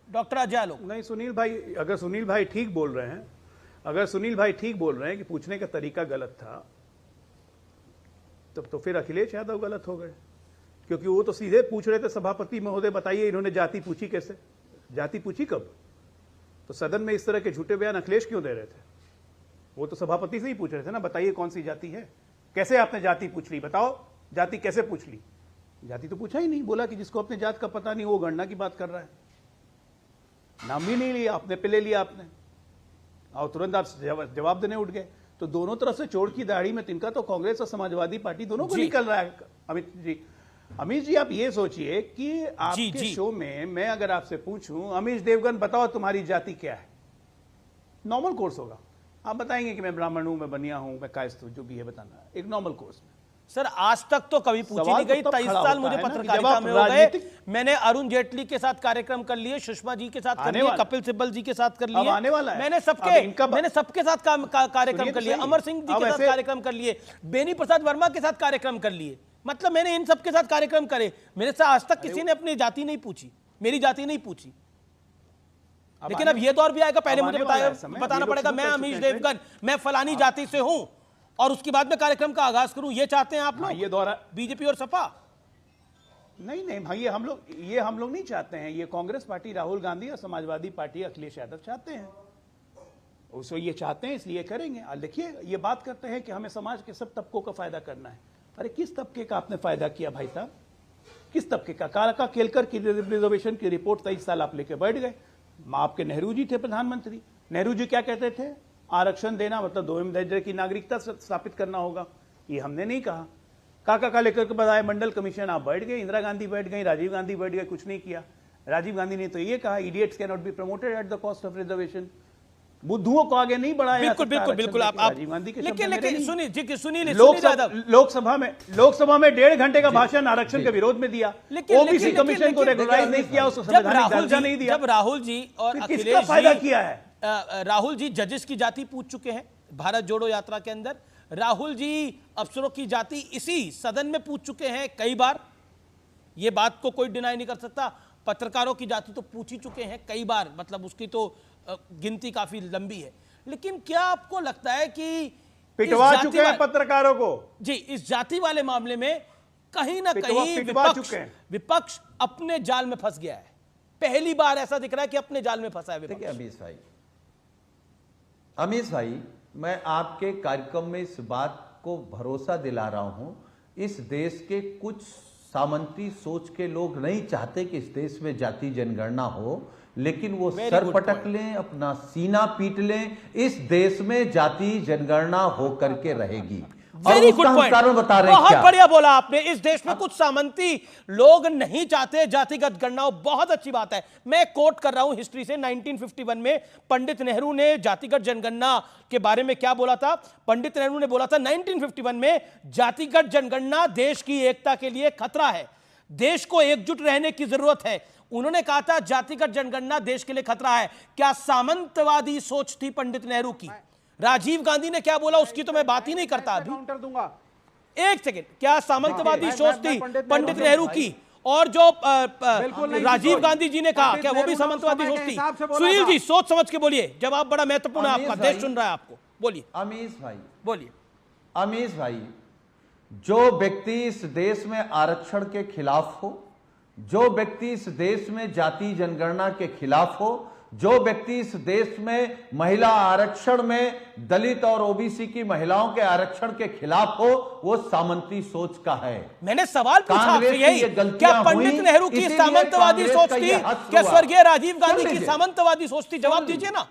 डॉक्टर अजय आलोक। नहीं सुनील भाई, अगर सुनील भाई ठीक बोल रहे हैं, अगर सुनील भाई ठीक बोल रहे हैं कि पूछने का तरीका गलत था, तब तो फिर अखिलेश यादव गलत हो गए, क्योंकि वो तो सीधे पूछ रहे थे सभापति महोदय बताइए इन्होंने जाति पूछी कैसे, जाति पूछी कब? तो सदन में इस तरह के झूठे बयान अखिलेश क्यों दे रहे थे? वो तो सभापति से ही पूछ रहे थे ना, बताइए कौन सी जाति है, कैसे आपने जाति पूछ ली, बताओ जाति कैसे पूछ ली? जाति तो पूछा ही नहीं, बोला कि जिसको अपने जात का पता नहीं वो गणना की बात कर रहा है। नाम भी नहीं लिया आपने, पे ले लिया आपने और तुरंत आप जवाब देने उठ गए। तो दोनों तरफ से चोर की दाढ़ी में तिनका तो कांग्रेस और समाजवादी पार्टी दोनों को निकल रहा है। अमित जी आप ये सोचिए कि आपके शो में मैं अगर आपसे पूछूं अमीश देवगन बताओ तुम्हारी जाति क्या है, नॉर्मल कोर्स होगा, आप बताएंगे कि मैं ब्राह्मण हूं, मैं बनिया हूं, मैं कायस्थ हूं, जो भी है बताना, एक नॉर्मल कोर्स में। सर आज तक तो कभी पूछी नहीं गई, 23 साल मुझे पत्रकारिता में हो गए। मैंने अरुण जेटली के साथ कार्यक्रम कर लिए, सुषमा जी के साथ कर लिए, कपिल सिब्बल जी के साथ कर लिए, आने वाला है। मैंने सबके साथ कार्यक्रम कर लिए, अमर सिंह जी के साथ कार्यक्रम कर लिए, बेनी प्रसाद वर्मा के साथ कार्यक्रम कर लिए। मतलब मैंने इन सबके साथ कार्यक्रम करे, मेरे से आज तक किसी ने अपनी जाति नहीं पूछी, मेरी जाति नहीं पूछी। लेकिन अब ये दौर भी आएगा, पहले मुझे बताना पड़ेगा मैं अमीश देवगन, मैं फलानी जाति से हूं और उसके बाद में कार्यक्रम का आगाज करूं। ये चाहते हैं आप लोग, ये दौर बीजेपी और सपा? नहीं भाई, ये हम लोग नहीं चाहते हैं। ये कांग्रेस पार्टी, राहुल गांधी और समाजवादी पार्टी अखिलेश यादव चाहते हैं, उसको ये चाहते हैं इसलिए करेंगे। और देखिए ये बात करते हैं कि हमें समाज के सब तबकों का फायदा करना है। अरे किस तबके का आपने फायदा किया भाई साहब, किस तबके का? काला केलकर की रिजर्वेशन की रिपोर्ट 23 साल आप लेके बैठ गए। आपके नेहरू जी थे प्रधानमंत्री, नेहरू जी क्या कहते थे? आरक्षण देना मतलब दो दर्जे की नागरिकता स्थापित करना होगा। ये हमने नहीं कहा। काका का लेकर के बताया मंडल कमीशन, आप बैठ गए। इंदिरा गांधी बैठ गई, राजीव गांधी बैठ गए, कुछ नहीं किया। राजीव गांधी ने तो ये कहा idiots can not be promoted at the cost of reservation. बुद्धुओं को आगे नहीं बढ़ाया। बिल्कुल आप राजीव गांधी के लेकिन सुनील लोकसभा में 1.5 घंटे का भाषण आरक्षण के विरोध में दिया। ओबीसी कमीशन को रेगुलराइज नहीं किया, उसको संवैधानिक दर्जा नहीं दिया। जब राहुल जी और किसका फायदा किया है? राहुल जी जजेस की जाति पूछ चुके हैं भारत जोड़ो यात्रा के अंदर। राहुल जी अफसरों की जाति इसी सदन में पूछ चुके हैं कई बार, यह बात को कोई डिनाई नहीं कर सकता। पत्रकारों की जाति तो पूछ ही चुके हैं कई बार, मतलब उसकी तो गिनती काफी लंबी है। लेकिन क्या आपको लगता है कि पिटवा चुके हैं पत्रकारों को? जी, इस जाति वाले मामले में कहीं ना कहीं विपक्ष अपने जाल में फंस गया है। पहली बार ऐसा दिख रहा है कि अपने जाल में फंसा है विपक्ष। देखिए अमीश भाई, मैं आपके कार्यक्रम में इस बात को भरोसा दिला रहा हूं, इस देश के कुछ सामंती सोच के लोग नहीं चाहते कि इस देश में जाति जनगणना हो, लेकिन वो सर पटक लें, अपना सीना पीट लें, इस देश में जाति जनगणना हो करके रहेगी। वेरी गुड पॉइंट, बहुत बढ़िया बोला आपने। इस देश में कुछ सामंती लोग नहीं चाहते जातिगत गणना, बहुत अच्छी बात है। मैं कोट कर रहा हूं हिस्ट्री से, 1951 में पंडित नेहरू ने जातिगत जनगणना के बारे में क्या बोला था? पंडित नेहरू ने बोला था 1951 में जातिगत जनगणना देश की एकता के लिए खतरा है, देश को एकजुट रहने की जरूरत है। उन्होंने कहा था जातिगत जनगणना देश के लिए खतरा है। क्या सामंतवादी सोच थी पंडित नेहरू की? राजीव गांधी ने क्या बोला उसकी तो मैं बात ही नहीं करता अभी। दूंगा एक सेकंड, क्या सामंतवादी सोच थी पंडित नेहरू की? और जो राजीव गांधी जी ने कहा क्या वो भी सामंतवादी सोच थी? सुनील जी सोच समझ के बोलिए, जवाब बड़ा महत्वपूर्ण है आपका, देश सुन रहा है आपको, बोलिए। अमीश भाई बोलिए। अमीश भाई, जो व्यक्ति इस देश में आरक्षण के खिलाफ हो, जो व्यक्ति इस देश में जाति जनगणना के खिलाफ हो, जो व्यक्ति इस देश में महिला आरक्षण में दलित और ओबीसी की महिलाओं के आरक्षण के खिलाफ हो, वो सामंती सोच का है। मैंने सवाल पूछा आपसे यही, क्या पंडित नेहरू की सामंतवादी सोच थी? क्या स्वर्गीय राजीव गांधी की सामंतवादी सोच थी? जवाब दीजिए ना।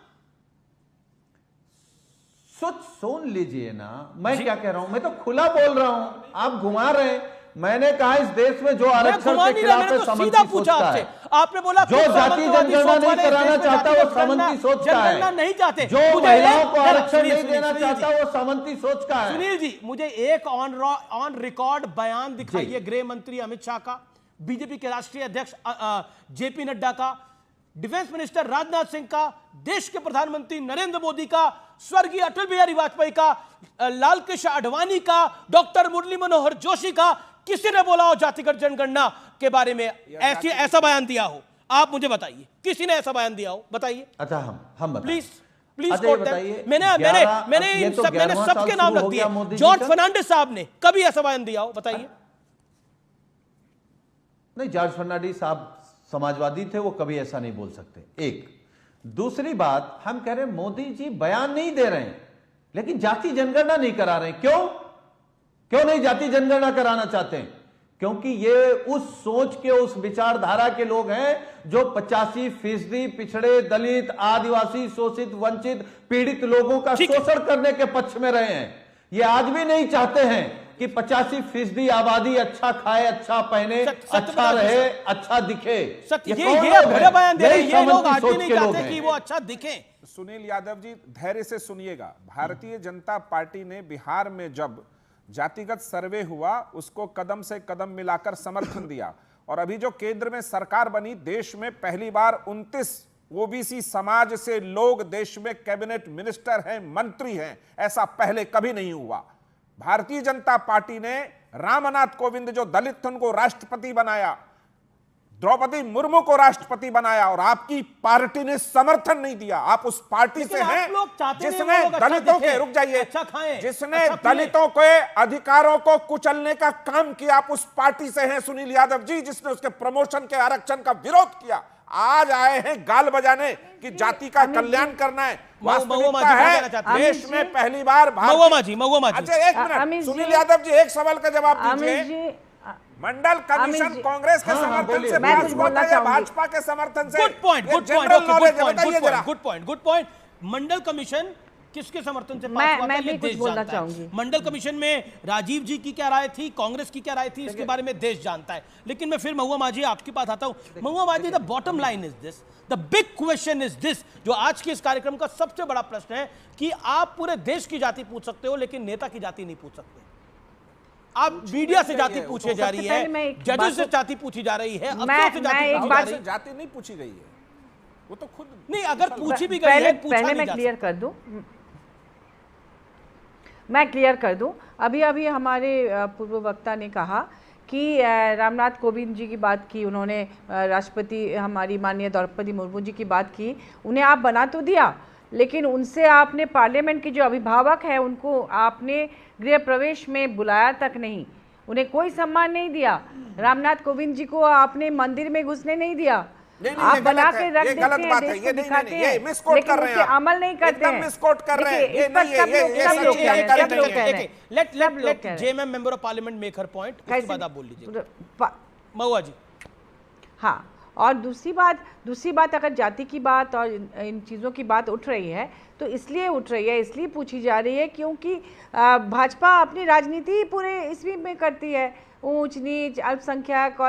सुन लीजिए ना, मैं क्या कह रहा हूं, मैं तो खुला बोल रहा हूं, आप घुमा रहे हैं। मैंने कहा इस देश में जो आरक्षण के खिलाफ है सामंती सोच का है। आपने बोला जो जाति जनगणना नहीं कराना चाहता वो सामंती सोच का है, नहीं चाहते, जो महिलाओं को आरक्षण नहीं देना चाहता वो सामंती सोच का है। सुनील जी, मुझे एक ऑन रिकॉर्ड बयान दिखाइए गृह मंत्री अमित शाह का। बीजेपी के राष्ट्रीय अध्यक्ष जेपी नड्डा का, डिफेंस मिनिस्टर राजनाथ सिंह का, देश के प्रधानमंत्री नरेंद्र मोदी का, स्वर्गीय अटल बिहारी वाजपेयी का, लाल कृष्ण आडवाणी का, डॉक्टर मुरली मनोहर जोशी का, किसी ने बोला हो जातिगत जनगणना के बारे में ऐसा बयान दिया हो? आप मुझे बताइए, किसी ने ऐसा बयान दिया हो? बताइए। अच्छा, हम प्लीज बताइए। मैंने सबके नाम रख दिए। जॉर्ज फर्नांडिस साहब ने कभी ऐसा बयान दिया हो? बताइए। नहीं, जॉर्ज फर्नांडिस साहब समाजवादी थे, वो कभी ऐसा नहीं बोल सकते। एक दूसरी बात, हम कह रहे हैं मोदी जी बयान नहीं दे रहे हैं, लेकिन जाति जनगणना नहीं करा रहे हैं। क्यों नहीं जाति जनगणना कराना चाहते हैं? क्योंकि ये उस सोच के, उस विचारधारा के लोग हैं जो 85% पिछड़े, दलित, आदिवासी, शोषित, वंचित, पीड़ित लोगों का शोषण करने के पक्ष में रहे हैं। ये आज भी नहीं चाहते हैं कि 85% आबादी अच्छा खाए, अच्छा पहने, अच्छा रहे, अच्छा दिखे। ये बड़ा बयान दे रहे हैं, ये लोग आज भी नहीं चाहते कि वो अच्छा दिखे। सुनील यादव जी, धैर्य से सुनिएगा। भारतीय जनता पार्टी ने बिहार में जब जातिगत सर्वे हुआ, उसको कदम से कदम मिलाकर समर्थन दिया, और अभी जो केंद्र में सरकार बनी, देश में पहली बार 29 ओबीसी समाज से लोग देश में कैबिनेट मिनिस्टर हैं, मंत्री हैं। ऐसा पहले कभी नहीं हुआ। भारतीय जनता पार्टी ने रामनाथ कोविंद जो दलित थे उनको राष्ट्रपति बनाया, द्रौपदी मुर्मू को राष्ट्रपति बनाया, और आपकी पार्टी ने समर्थन नहीं दिया। आप उस पार्टी से हैं जिसने दलितों के, रुक जाइए, जिसने दलितों के अधिकारों को कुचलने का काम किया। आप उस पार्टी से हैं सुनील यादव जी, जिसने उसके प्रमोशन के आरक्षण का विरोध किया। आज आए हैं गाल बजाने कि जाति का कल्याण करना है। वास्तविकता है देश में पहली बार अच्छा, एक मिनट सुनील यादव जी, एक सवाल का जवाब दीजिए। मंडल कमीशन कांग्रेस के समर्थन से पास हुआ था या भाजपा के समर्थन से? Good point. मंडल कमीशन किसके समर्थन से पास हुआ था? ये देश जानता है। मंडल कमीशन में राजीव जी की क्या राय थी, कांग्रेस की क्या राय थी, इसके बारे में देश जानता है। लेकिन मैं फिर महुआ माझी आपके पास आता हूं। महुआ माझी, the bottom line is this, the big question is this, जो आज के इस कार्यक्रम का सबसे बड़ा प्रश्न है कि आप पूरे देश की जाति पूछ सकते हो, लेकिन नेता की जाति नहीं पूछ सकते। आप मीडिया से जाति पूछी जा रही है, जजेस से जाति पूछी जा रही है, जाति नहीं पूछी गई है, वो तो खुद नहीं। अगर पूछी भी गई है, पहले मैं क्लियर कर दूं। अभी हमारे पूर्व वक्ता ने कहा कि रामनाथ कोविंद जी की बात की उन्होंने, राष्ट्रपति हमारी माननीय द्रौपदी मुर्मू जी की बात की, उन्हें आप बना तो दिया, लेकिन उनसे आपने पार्लियामेंट के जो अभिभावक है उनको आपने गृह प्रवेश में बुलाया तक नहीं, उन्हें कोई सम्मान नहीं दिया। रामनाथ कोविंद जी को आपने मंदिर में घुसने नहीं दिया। आप बना के रख देते हैं, देश को दिखाते हैं, लेकिन उसके अमल नहीं करते हैं। Let JMM member of parliament make her point, उसके बाद आप बोल लीजिए महुआ जी। हाँ, और दूसरी बात अगर जाति की बात और इन चीज़ों की बात उठ रही है तो इसलिए उठ रही है, इसलिए पूछी जा रही है क्योंकि भाजपा अपनी राजनीति पूरे इसमें में करती है, ऊंच नीच, अल्पसंख्यक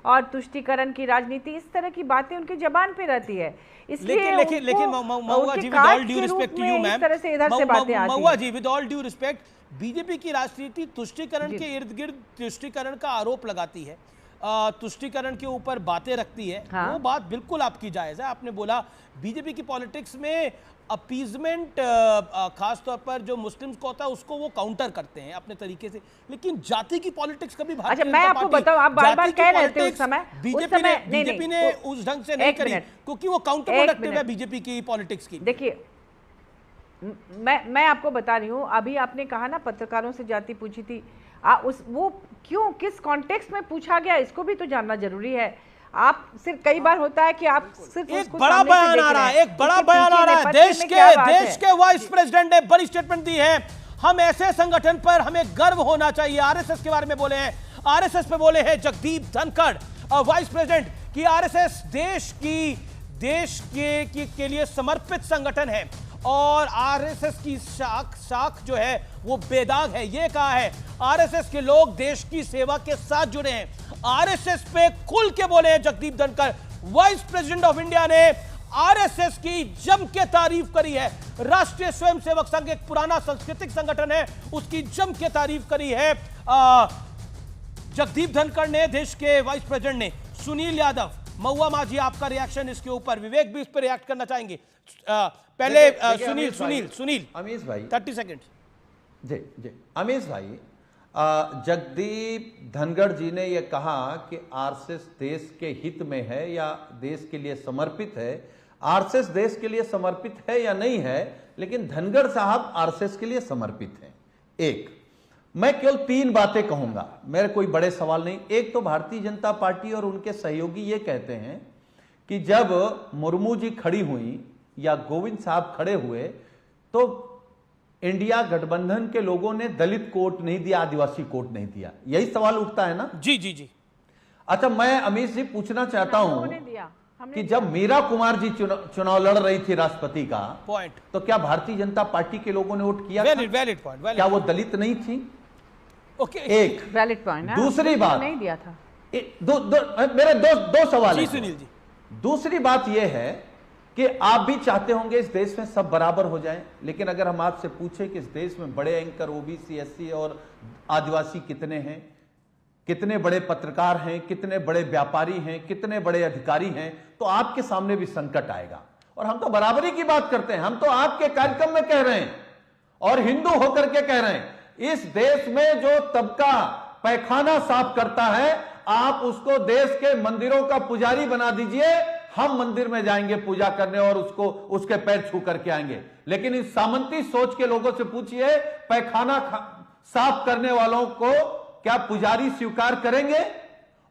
और तुष्टीकरण की राजनीति, इस तरह की बातें उनकी जबान पे रहती है। इसलिए लेकिन Mahua ji, with all due respect to you ma'am, तरह से इधर से बातें आती हैं। Mahua ji, with all due respect, BJP की राजनीति तुष्टीकरण के इर्द गिर्द तुष्टीकरण का आरोप लगाती है, तुष्टीकरण के ऊपर बातें रखती है। हाँ। वो बात बिल्कुल आपकी जायज है। आपने बोला बीजेपी की पॉलिटिक्स में अपीजमेंट, खास तौर पर जो मुस्लिम्स को होता है उसको वो काउंटर करते हैं अपने तरीके से, लेकिन जाति की पॉलिटिक्स कभी भारतीय जनता पार्टी, मैं आपको बताऊं, आप बार-बार कह रहे थे उस समय बीजेपी ने उस ढंग से नहीं करी, क्योंकि वो काउंटर प्रोडक्टिव है बीजेपी की पॉलिटिक्स की। देखिए, मैं आपको बता रही हूँ, अभी आपने कहा ना पत्रकारों से जाति पूछी थी, वो क्यों, किस कॉन्टेक्स्ट में पूछा गया, इसको भी तो जानना जरूरी है। आप सिर्फ, कई बार होता है कि आप सिर्फ एक बड़ा बयान आ रहा है, एक बड़ा बयान आ रहा है, देश के वाइस प्रेसिडेंट ने बड़ी स्टेटमेंट दी है। हम ऐसे संगठन पर हमें गर्व होना चाहिए। आरएसएस के बारे में बोले हैं, आरएसएस पे बोले हैं जगदीप धनखड़ वाइस प्रेसिडेंट, कि आरएसएस देश के लिए समर्पित संगठन है और आरएसएस की शाख जो है वो बेदाग है। ये कहा है, आरएसएस के लोग देश की सेवा के साथ जुड़े हैं। आरएसएस पे खुल के बोले हैं Jagdeep Dhankhar, vice president of India ने आरएसएस की जम के तारीफ करी है। राष्ट्रीय स्वयंसेवक संघ एक पुराना सांस्कृतिक संगठन है, उसकी जम के तारीफ करी है जगदीप धनखड़ ने, देश के वाइस प्रेसिडेंट ने, सुनील यादव, महुआ माझी, आपका रिएक्शन इसके ऊपर? विवेक भी इस पर रिएक्ट करना चाहेंगे। पहले सुनील अमीश भाई 30 सेकंड। जी जी अमीश भाई, जगदीप धनखड़ जी ने यह कहा कि आरएसएस देश के हित में है या देश के लिए समर्पित है। आरएसएस देश के लिए समर्पित है या नहीं है, लेकिन धनखड़ साहब आरएसएस के लिए समर्पित हैं। एक, मैं केवल 3 बातें कहूंगा, मेरे कोई बड़े सवाल नहीं। एक तो भारतीय जनता पार्टी और उनके सहयोगी ये कहते हैं कि जब मुर्मू जी खड़ी हुई या गोविंद साहब खड़े हुए तो इंडिया गठबंधन के लोगों ने दलित कोट नहीं दिया, आदिवासी कोट नहीं दिया। यही सवाल उठता है ना? जी जी जी। अच्छा, मैं अमीश जी पूछना चाहता हूं कि जब मीरा कुमार जी चुनाव लड़ रही थी राष्ट्रपति का पॉइंट, तो क्या भारतीय जनता पार्टी के लोगों ने वोट किया? Valid point. क्या वो दलित नहीं थी? ओके, एक वैलिड पॉइंट। दूसरी बात नहीं दिया था। मेरे दो सवाल जी सुनील जी। दूसरी बात यह है कि आप भी चाहते होंगे इस देश में सब बराबर हो जाएं, लेकिन अगर हम आपसे पूछें कि इस देश में बड़े एंकर ओबीसी, एससी और आदिवासी कितने हैं, कितने बड़े पत्रकार हैं, कितने बड़े व्यापारी हैं, कितने बड़े अधिकारी हैं, तो आपके सामने भी संकट आएगा। और हम तो बराबरी की बात करते हैं, हम तो आपके कार्यक्रम में कह रहे हैं और हिंदू होकर के कह रहे हैं, इस देश में जो तबका पैखाना साफ करता है, आप उसको देश के मंदिरों का पुजारी बना दीजिए। हम मंदिर में जाएंगे पूजा करने और उसके पैर छू करके आएंगे। लेकिन इस सामंती सोच के लोगों से पूछिए, पैखाना साफ करने वालों को क्या पुजारी स्वीकार करेंगे?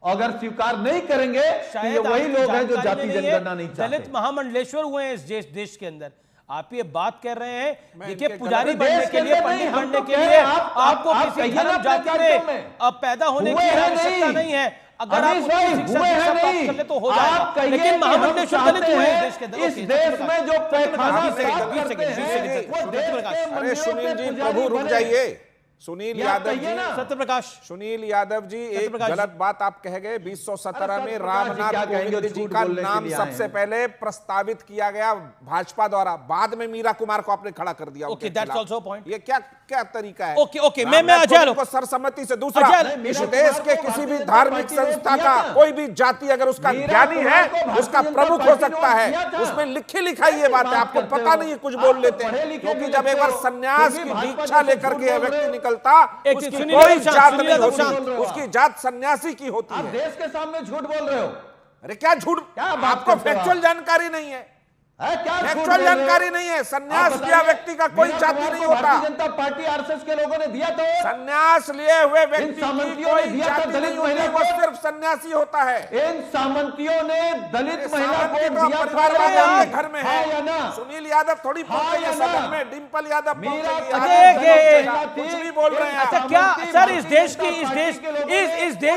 अगर स्वीकार नहीं करेंगे तो ये वही लोग हैं जो जाति जनगणना नहीं चाहते। दलित महामंडलेश्वर हुए हैं इस देश के अंदर। आप ये बात कर रहे हैं, देखिए पुजारी बनने के लिए, पंडित बनने के लिए आपको किसी धर्म जाति में पैदा होने की आवश्यकता नहीं है। अगर आप कर ले तो हो जाएगा, लेकिन महामंडलेश्वर दलित हुए हैं देश के अंदर। इस देश में जो पैखाना अरे सुनील जी, प्रभु रुक जाइए। सुनील यादव जी, सत्यप्रकाश, सुनील यादव जी, एक गलत बात आप कह गए। 2017 में रामनाथ कोविंद जी का नाम सबसे पहले प्रस्तावित किया गया भाजपा द्वारा, बाद में मीरा कुमार को आपने खड़ा कर दिया। Okay, that's also point. ये क्या तरीका है? ओके, मैं अजय को सर्वसम्मति से। दूसरा, इस देश के किसी भी धार्मिक संस्था का कोई भी जाति अगर उसका ज्ञानी है, उसका प्रमुख हो सकता है। उसमें लिखी लिखाई ये बात है, आपको पता नहीं है, कुछ बोल लेते हैं। क्योंकि जब एक बार संन्यास की दीक्षा लेकर के व्यक्ति निकलता, उसकी कोई जात नहीं होती, उसकी जात सन्यासी की होती है। देश के सामने झूठ बोल रहे हो। अरे क्या झूठ? आपको फैक्चुअल जानकारी नहीं है। फैक्चुअल जानकारी नहीं है। संन्यास लिया व्यक्ति का कोई जाति नहीं होता। भारतीय जनता पार्टी आरएसएस के लोगों ने दिया तो संन्यास लिए हुए व्यक्ति की कोई जाति नहीं होती, वो सिर्फ सन्यासी होता है। इन सामंतियों ने दलित महिला को दिया परिवार घर में है या ना? सुनील यादव थोड़ी सदन में डिंपल यादव कुछ भी बोल रहे हैं। अच्छा, क्या सर इस देश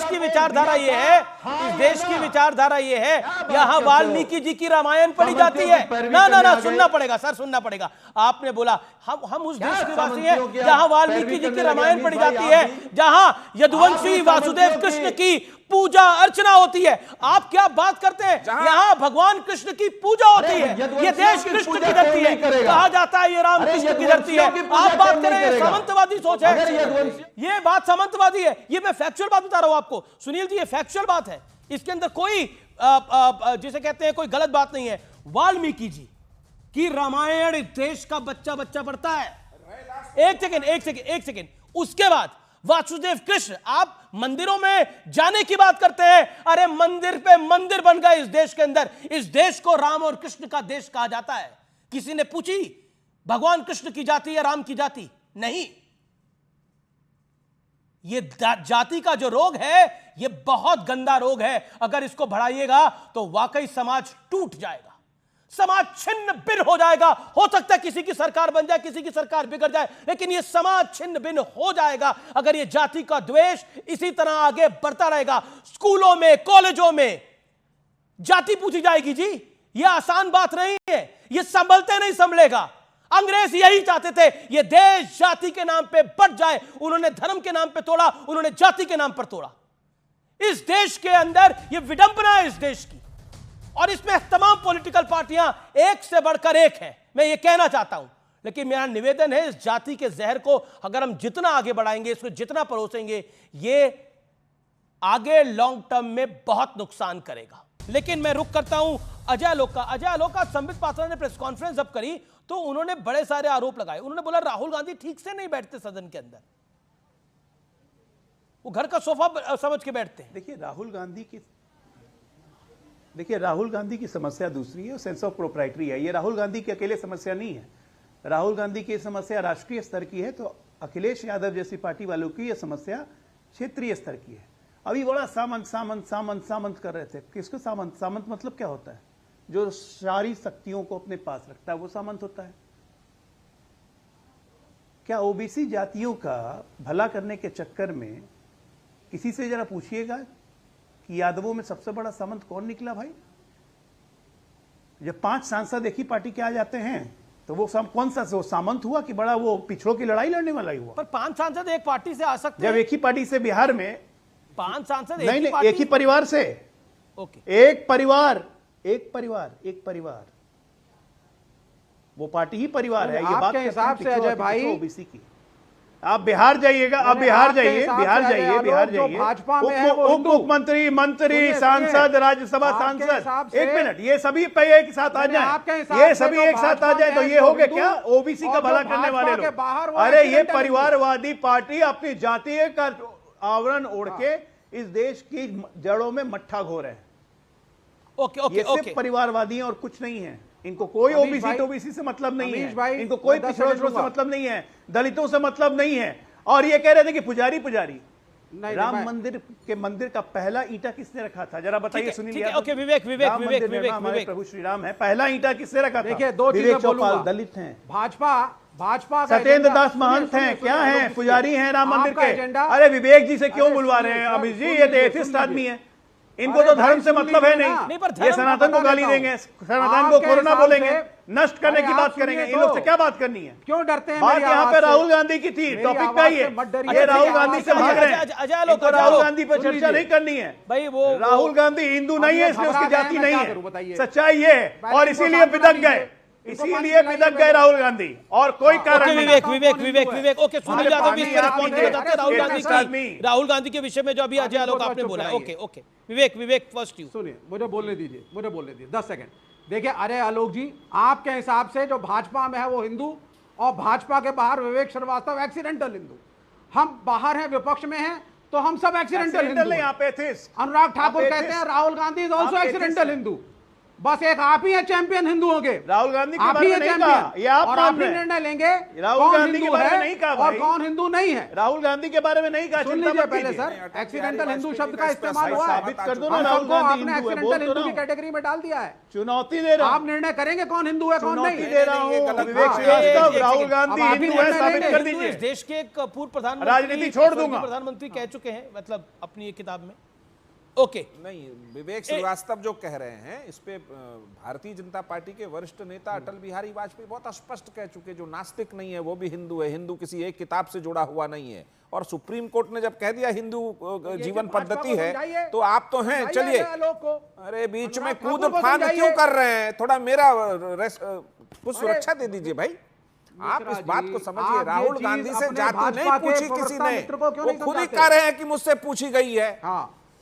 की विचारधारा ये है, इस देश की विचारधारा ये है, यहाँ वाल्मीकि जी की रामायण पढ़ी जाती है? ना, सुनना पड़ेगा सर, सुनना पड़ेगा। आपने बोला हम उस देश के वासी हैं जहां वाल्मीकि जी की रामायण पढ़ी जाती है, जहां यदुवंशी वासुदेव कृष्ण की पूजा अर्चना होती है। आप क्या बात करते हैं? यहाँ भगवान कृष्ण की पूजा होती है। ये देश कृष्ण की धरती है, कहा जाता है ये राम कृष्ण की धरती है। आप बात करें, सामंतवादी सोच है, ये बात सामंतवादी है। ये मैं फैक्चुअल बात बता रहा हूं आपको सुनील जी, ये फैक्चुअल बात है, इसके अंदर कोई जिसे कहते हैं कोई गलत बात नहीं है। वाल्मीकि जी की रामायण देश का बच्चा पढ़ता है। एक सेकेंड। उसके बाद वासुदेव कृष्ण, आप मंदिरों में जाने की बात करते हैं। अरे मंदिर पे मंदिर बन गए इस देश के अंदर। इस देश को राम और कृष्ण का देश कहा जाता है। किसी ने पूछी भगवान कृष्ण की जाति या राम की जाति? नहीं। ये जाति का जो रोग है, ये बहुत गंदा रोग है। अगर इसको बढ़ाइएगा तो वाकई समाज टूट जाएगा, समाज छिन्न भिन्न हो जाएगा। हो सकता है किसी की सरकार बन जाए, किसी की सरकार बिगड़ जाए, लेकिन ये समाज छिन्न भिन्न हो जाएगा अगर ये जाति का द्वेष इसी तरह आगे बढ़ता रहेगा। स्कूलों में, कॉलेजों में जाति पूछी जाएगी जी, ये आसान बात नहीं है, ये संभलते नहीं संभलेगा। अंग्रेज यही चाहते थे, ये देश जाति के नाम पे बढ़ जाए। उन्होंने धर्म के नाम पे तोड़ा, उन्होंने जाति के नाम पर तोड़ा। इस देश के अंदर ये विडंबना है इस देश की, और इसमें तमाम पॉलिटिकल पार्टियां एक से बढ़कर एक हैं, मैं ये कहना चाहता हूं। लेकिन मेरा निवेदन है, इस जाति के जहर को अगर हम जितना आगे बढ़ाएंगे, इसको जितना परोसेंगे, ये आगे लॉन्ग टर्म में बहुत नुकसान करेगा। लेकिन मैं रुक करता हूं अजय आलोक का। अजय आलोक का संबित पात्रा ने प्रेस कॉन्फ्रेंस जब करी तो उन्होंने बड़े सारे आरोप लगाए। उन्होंने बोला राहुल गांधी ठीक से नहीं बैठते सदन के अंदर, वो घर का सोफा समझ के बैठते हैं। देखिए राहुल गांधी की समस्या दूसरी है, सेंस ऑफ प्रोप्राइटरी है। ये राहुल गांधी की अकेले समस्या नहीं है। राहुल गांधी की समस्या राष्ट्रीय स्तर की है, तो अखिलेश यादव जैसी पार्टी वालों की यह समस्या क्षेत्रीय स्तर की है। अभी बड़ा सामंत सामंत सामंत सामंत कर रहे थे। किसको सामंत? सामंत मतलब क्या होता है? जो सारी शक्तियों को अपने पास रखता है वो सामंत होता है। क्या ओबीसी जातियों का भला करने के चक्कर में किसी से जरा पूछिएगा कि यादवों में सबसे बड़ा सामंत कौन निकला भाई? जब 5 सांसद एक ही पार्टी के आ जाते हैं तो वो कौन सा वो सामंत हुआ कि बड़ा वो पिछड़ों की लड़ाई लड़ने वाला ही हुआ? पर 5 सांसद एक पार्टी से आ सकते हैं। जब एक ही पार्टी से बिहार में 5 सांसद नहीं, एक ही परिवार से। ओके, एक परिवार वो पार्टी ही परिवार है। ये बात के हिसाब से अजय भाई ओबीसी की। आप बिहार जाइएगा, आप बिहार जाइए भाजपा में है वो उप मुख्यमंत्री, मंत्री, सांसद, राज्यसभा सांसद, एक मिनट, ये सभी एक साथ आ जाए, ये सभी एक साथ आ जाए तो ये हो गए क्या ओबीसी का भला करने वाले लोग? अरे ये परिवारवादी पार्टी अपनी जातीय का आवरण ओढ़ के इस देश की जड़ों में मट्ठा घोर है। ये सिर्फ परिवारवादी हैं और कुछ नहीं है। इनको कोई ओबीसी से मतलब नहीं है, इनको कोई पिछड़ों से मतलब नहीं है, दलितों से मतलब नहीं है। और ये कह रहे थे कि पुजारी राम मंदिर का पहला ईंटा किसने रखा था? जरा बताइए सुनील। ओके, विवेक हमारे प्रभु श्री राम है, पहला ईंटा किसने रखा था? देखिए, 2 चीजें बोलूंगा। दलित हैं, भाजपा सत्येंद्र दास महंत हैं, क्या हैं? पुजारी हैं राम मंदिर के। अरे विवेक जी से क्यों बुलवा रहे हैं अमित जी? ये तो एथिस्ट आदमी है, इनको तो धर्म से मतलब है नहीं। ये सनातन को गाली देंगे, सनातन को कोरोना बोलेंगे, नष्ट करने की बात करेंगे। इन लोग से क्या बात करनी है? क्यों डरते हैं? बात यहाँ पे राहुल गांधी की थी, टॉपिक का ये राहुल गांधी से भाग रहे हैं। राहुल गांधी पर चर्चा नहीं करनी है भाई। वो राहुल गांधी हिंदू नहीं है, इसलिए उसकी जाति नहीं है। सच्चाई ये है और इसीलिए बिदक गए, राहुल गांधी, और कोई कारण नहीं। विवेक ओके, सुनील यादव भी इस पर रिस्पॉन्ड करना चाहते हैं राहुल गांधी के विषय में जो अभी अजय आलोक आपने बोला है। ओके विवेक फर्स्ट यू सुनिए, मुझे बोलने दीजिए 10 सेकंड। देखिए अजय आलोक जी, आपके हिसाब से जो भाजपा में है वो हिंदू, और भाजपा के बाहर विवेक श्रीवास्तव एक्सीडेंटल हिंदू। हम बाहर हैं, विपक्ष में हैं, तो हम सब एक्सीडेंटल हिंदू हैं। अनुराग ठाकुर कहते हैं Rahul Gandhi is also accidental Hindu. बस एक आप ही है चैंपियन हिंदुओं के। राहुल गांधी के बारे में नहीं कहा, ये आप आप निर्णय लेंगे राहुल गांधी के बारे में नहीं कहा और कौन हिंदू नहीं है। राहुल गांधी के बारे में नहीं कहा। सुन लीजिए पहले सर, एक्सीडेंटल हिंदू शब्द का इस्तेमाल हुआ है। साबित कर दो ना राहुल गांधी आपने एक्सीडेंटल हिंदू की कैटेगरी में डाल दिया है। चुनौती दे रहा हूं, आप निर्णय करेंगे कौन हिंदू है कौन नहीं। दे रहा हूं विवेक श्रीवास्तव, राहुल गांधी हिंदू है, साबित कर दीजिए। देश के एक पूर्व प्रधानमंत्री, राजनीति छोड़ दूंगा, प्रधानमंत्री कह चुके हैं, मतलब अपनी एक किताब में। ओके नहीं, विवेक श्रीवास्तव जो कह रहे हैं इस पे भारतीय जनता पार्टी के वरिष्ठ नेता अटल बिहारी वाजपेयी बहुत स्पष्ट कह चुके, जो नास्तिक नहीं है वो भी हिंदू है, हिंदू किसी एक किताब से जुड़ा हुआ नहीं है। और सुप्रीम कोर्ट ने जब कह दिया हिंदू जीवन पद्धति है तो आप तो हैं। चलिए, अरे बीच में कूद फांद क्यों कर रहे हैं? थोड़ा मेरा कुछ सुरक्षा दे दीजिए भाई। आप इस बात को समझिए, राहुल गांधी से जाति नहीं पूछी किसी ने, वो खुद ही कह रहे हैं कि मुझसे पूछी गई है।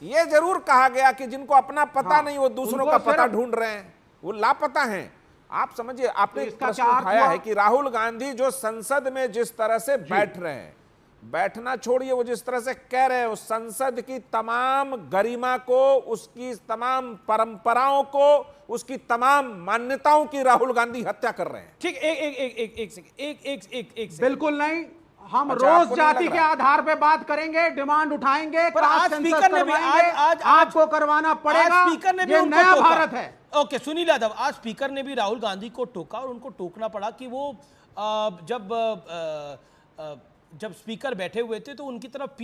ये जरूर कहा गया कि जिनको अपना पता नहीं वो दूसरों का पता ढूंढ रहे हैं, वो लापता हैं। आप समझिए, आपने एक प्रश्न उठाया है कि राहुल गांधी जो संसद में जिस तरह से बैठ रहे हैं, बैठना छोड़िए, वो जिस तरह से कह रहे हैं, उस संसद की तमाम गरिमा को, उसकी तमाम परंपराओं को, उसकी तमाम मान्यताओं की राहुल गांधी हत्या कर रहे हैं। ठीक, एक बिल्कुल नहीं। हम रोज जाति के आधार पे बात करेंगे, डिमांड उठाएंगे, पर आज स्पीकर ने भी आज आपको करवाना पड़ेगा। स्पीकर ने भी ये नया भारत है। ओके, सुनील यादव, आज स्पीकर ने भी राहुल गांधी को टोका और उनको टोकना पड़ा कि वो जब स्पीकर बैठे हुए थे तो उनकी तरफ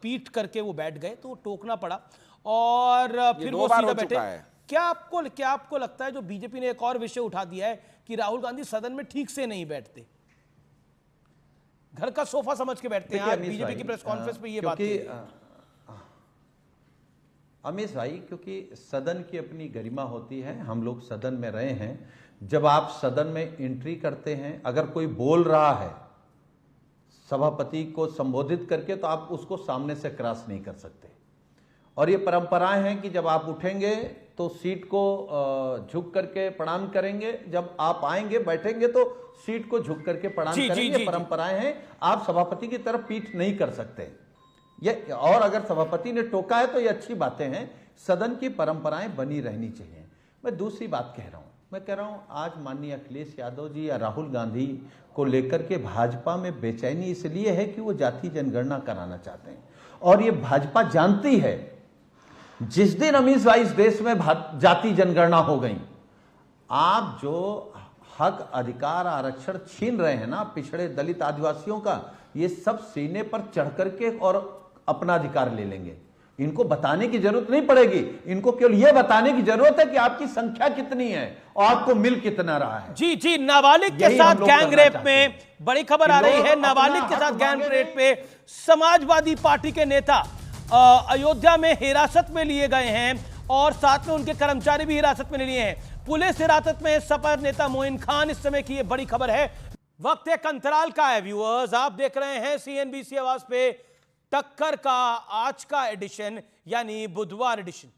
पीठ करके वो बैठ गए, तो टोकना पड़ा और फिर वो सीधा बैठे। क्या आपको लगता है जो बीजेपी ने एक और विषय उठा दिया है कि राहुल गांधी सदन में ठीक से नहीं बैठते, घर का सोफा समझ के बैठते हैं? आज बीजेपी की प्रेस कॉन्फ्रेंस पे ये बात अमीश भाई, क्योंकि सदन की अपनी गरिमा होती है, हम लोग सदन में रहे हैं। जब आप सदन में एंट्री करते हैं, अगर कोई बोल रहा है, सभापति को संबोधित करके, तो आप उसको सामने से क्रॉस नहीं कर सकते। और ये परंपराएं हैं कि जब आप उठेंगे तो सीट को झुक करके प्रणाम करेंगे, जब आप आएंगे बैठेंगे तो सीट को झुक करके प्रणाम करेंगे। परंपराएं हैं, आप सभापति की तरफ पीठ नहीं कर सकते ये। और अगर सभापति ने टोका है तो ये अच्छी बातें हैं, सदन की परंपराएं बनी रहनी चाहिए। मैं दूसरी बात कह रहा हूं, मैं कह रहा हूं आज माननीय अखिलेश यादव जी या राहुल गांधी को लेकर के भाजपा में बेचैनी इसलिए है कि वो जाति जनगणना कराना चाहते हैं। और ये भाजपा जानती है जिस दिन अमीश भाई इस देश में जाति जनगणना हो गई, आप जो हक अधिकार आरक्षण छीन रहे हैं ना पिछड़े दलित आदिवासियों का, ये सब सीने पर चढ़ करके और अपना अधिकार ले लेंगे। इनको बताने की जरूरत नहीं पड़ेगी, इनको केवल यह बताने की जरूरत है कि आपकी संख्या कितनी है और आपको मिल कितना रहा है। जी जी, नाबालिग के साथ गैंग रेप में बड़ी खबर आ रही है। नाबालिग के साथ गैंग रेप पे समाजवादी पार्टी के नेता अयोध्या में हिरासत में लिए गए हैं और साथ में उनके कर्मचारी भी हिरासत में लिए हैं। पुलिस हिरासत में सपा नेता मोइन खान इस समय की ये बड़ी खबर है। वक्त एक अंतराल का है व्यूअर्स, आप देख रहे हैं CNBC आवाज पे टक्कर का आज का एडिशन यानी बुधवार एडिशन।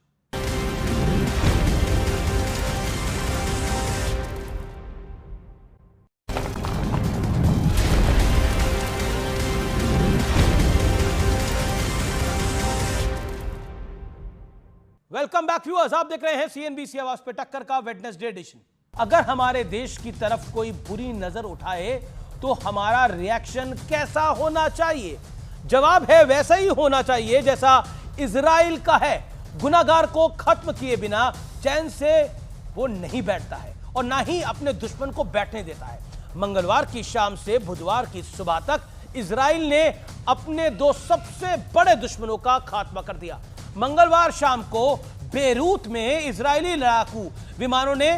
वेलकम बैक व्यूअर्स, आप देख रहे हैं CNBC आवाज पे टक्कर का वेडनेसडे एडिशन। अगर हमारे देश की तरफ कोई बुरी नजर उठाए तो हमारा रिएक्शन कैसा होना चाहिए? जवाब है वैसा ही होना चाहिए जैसा इजराइल का है। गुनाहगार को खत्म किए बिना चैन से वो नहीं बैठता है और ना ही अपने दुश्मन को बैठने देता है। मंगलवार की शाम से बुधवार की सुबह तक इजराइल ने अपने दो सबसे बड़े दुश्मनों का खात्मा कर दिया। मंगलवार शाम को बेरूत में इजरायली लड़ाकू विमानों ने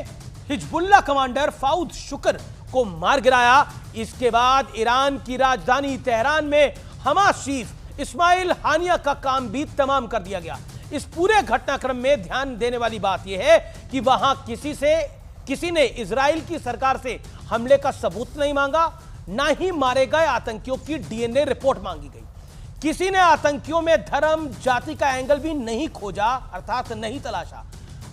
हिजबुल्लाह कमांडर फाउद शुक्र को मार गिराया। इसके बाद ईरान की राजधानी तेहरान में हमास चीफ इस्माइल हानिया का काम भी तमाम कर दिया गया। इस पूरे घटनाक्रम में ध्यान देने वाली बात यह है कि वहां किसी ने इजराइल की सरकार से हमले का सबूत नहीं मांगा, ना ही मारे गए आतंकियों की DNA रिपोर्ट मांगी गई। किसी ने आतंकियों में धर्म जाति का एंगल भी नहीं खोजा, अर्थात नहीं तलाशा।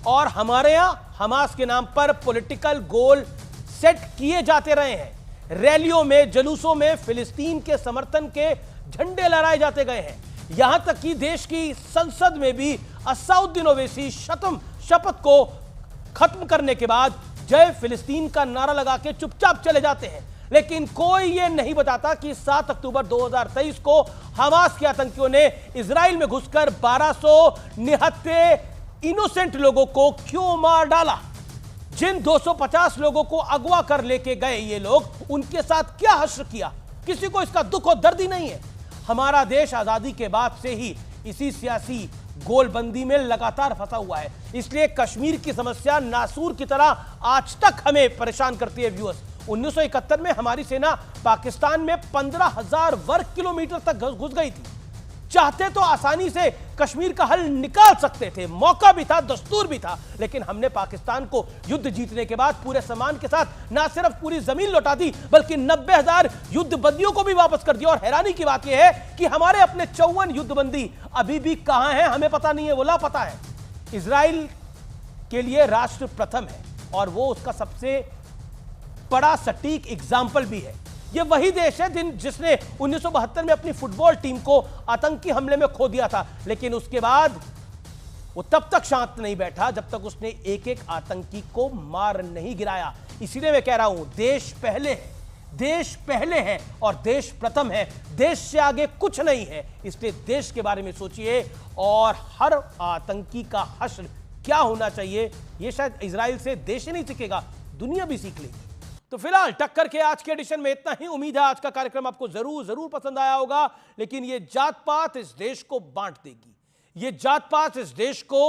और हमारे यहां हमास के नाम पर पॉलिटिकल गोल सेट किए जाते रहे हैं। रैलियों में, जुलूसों में फिलिस्तीन के समर्थन के झंडे लहराए जाते गए हैं। यहां तक कि देश की संसद में भी असदुद्दीन ओवैसी शपथ को खत्म करने के बाद जय फिलिस्तीन का नारा लगा के चुपचाप चले जाते हैं। लेकिन कोई यह नहीं बताता कि 7 अक्टूबर 2023 को हमास के आतंकियों ने इजराइल में घुसकर 1200 निहत्थे इनोसेंट लोगों को क्यों मार डाला। जिन 250 लोगों को अगवा कर लेके गए ये लोग, उनके साथ क्या हश्र किया, किसी को इसका दुख और दर्द ही नहीं है। हमारा देश आजादी के बाद से ही इसी सियासी गोलबंदी में लगातार फंसा हुआ है। इसलिए कश्मीर की समस्या नासूर की तरह आज तक हमें परेशान करती है व्यूअर्स। 1971 में हमारी सेना पाकिस्तान में 15,000 वर्ग किलोमीटर तक घुस गई थी। चाहते तो आसानी से कश्मीर का हल निकाल सकते थे, मौका भी था, दस्तूर भी था, लेकिन हमने पाकिस्तान को युद्ध जीतने के बाद पूरे सम्मान के साथ न सिर्फ पूरी जमीन लौटा दी बल्कि 90,000 युद्ध बंदियों को भी वापस कर दिया। और हैरानी की बात यह है कि हमारे अपने 54 युद्ध बंदी अभी भी कहां हैं हमें पता नहीं है, वो लापता है। इजराइल के लिए राष्ट्र प्रथम है और वो उसका सबसे बड़ा सटीक एग्जाम्पल भी है। यह वही देश है जिसने 1972 में अपनी फुटबॉल टीम को आतंकी हमले में खो दिया था, लेकिन उसके बाद वो तब तक शांत नहीं बैठा जब तक उसने एक एक आतंकी को मार नहीं गिराया। इसीलिए मैं कह रहा हूं, देश पहले है, देश पहले है और देश प्रथम है। देश से आगे कुछ नहीं है। इसलिए देश के बारे में सोचिए और हर आतंकी का हश्र क्या होना चाहिए, यह शायद इजराइल से देश ही नहीं सीखेगा, दुनिया भी सीख लेगी। तो फिलहाल टक्कर के आज के एडिशन में इतना ही। उम्मीद है आज का कार्यक्रम आपको जरूर पसंद आया होगा। लेकिन ये जात पात इस देश को बांट देगी, ये जात पात इस देश को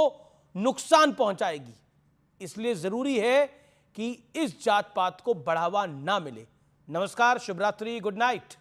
नुकसान पहुंचाएगी। इसलिए जरूरी है कि इस जात पात को बढ़ावा ना मिले। नमस्कार, शुभ रात्रि, गुड नाइट।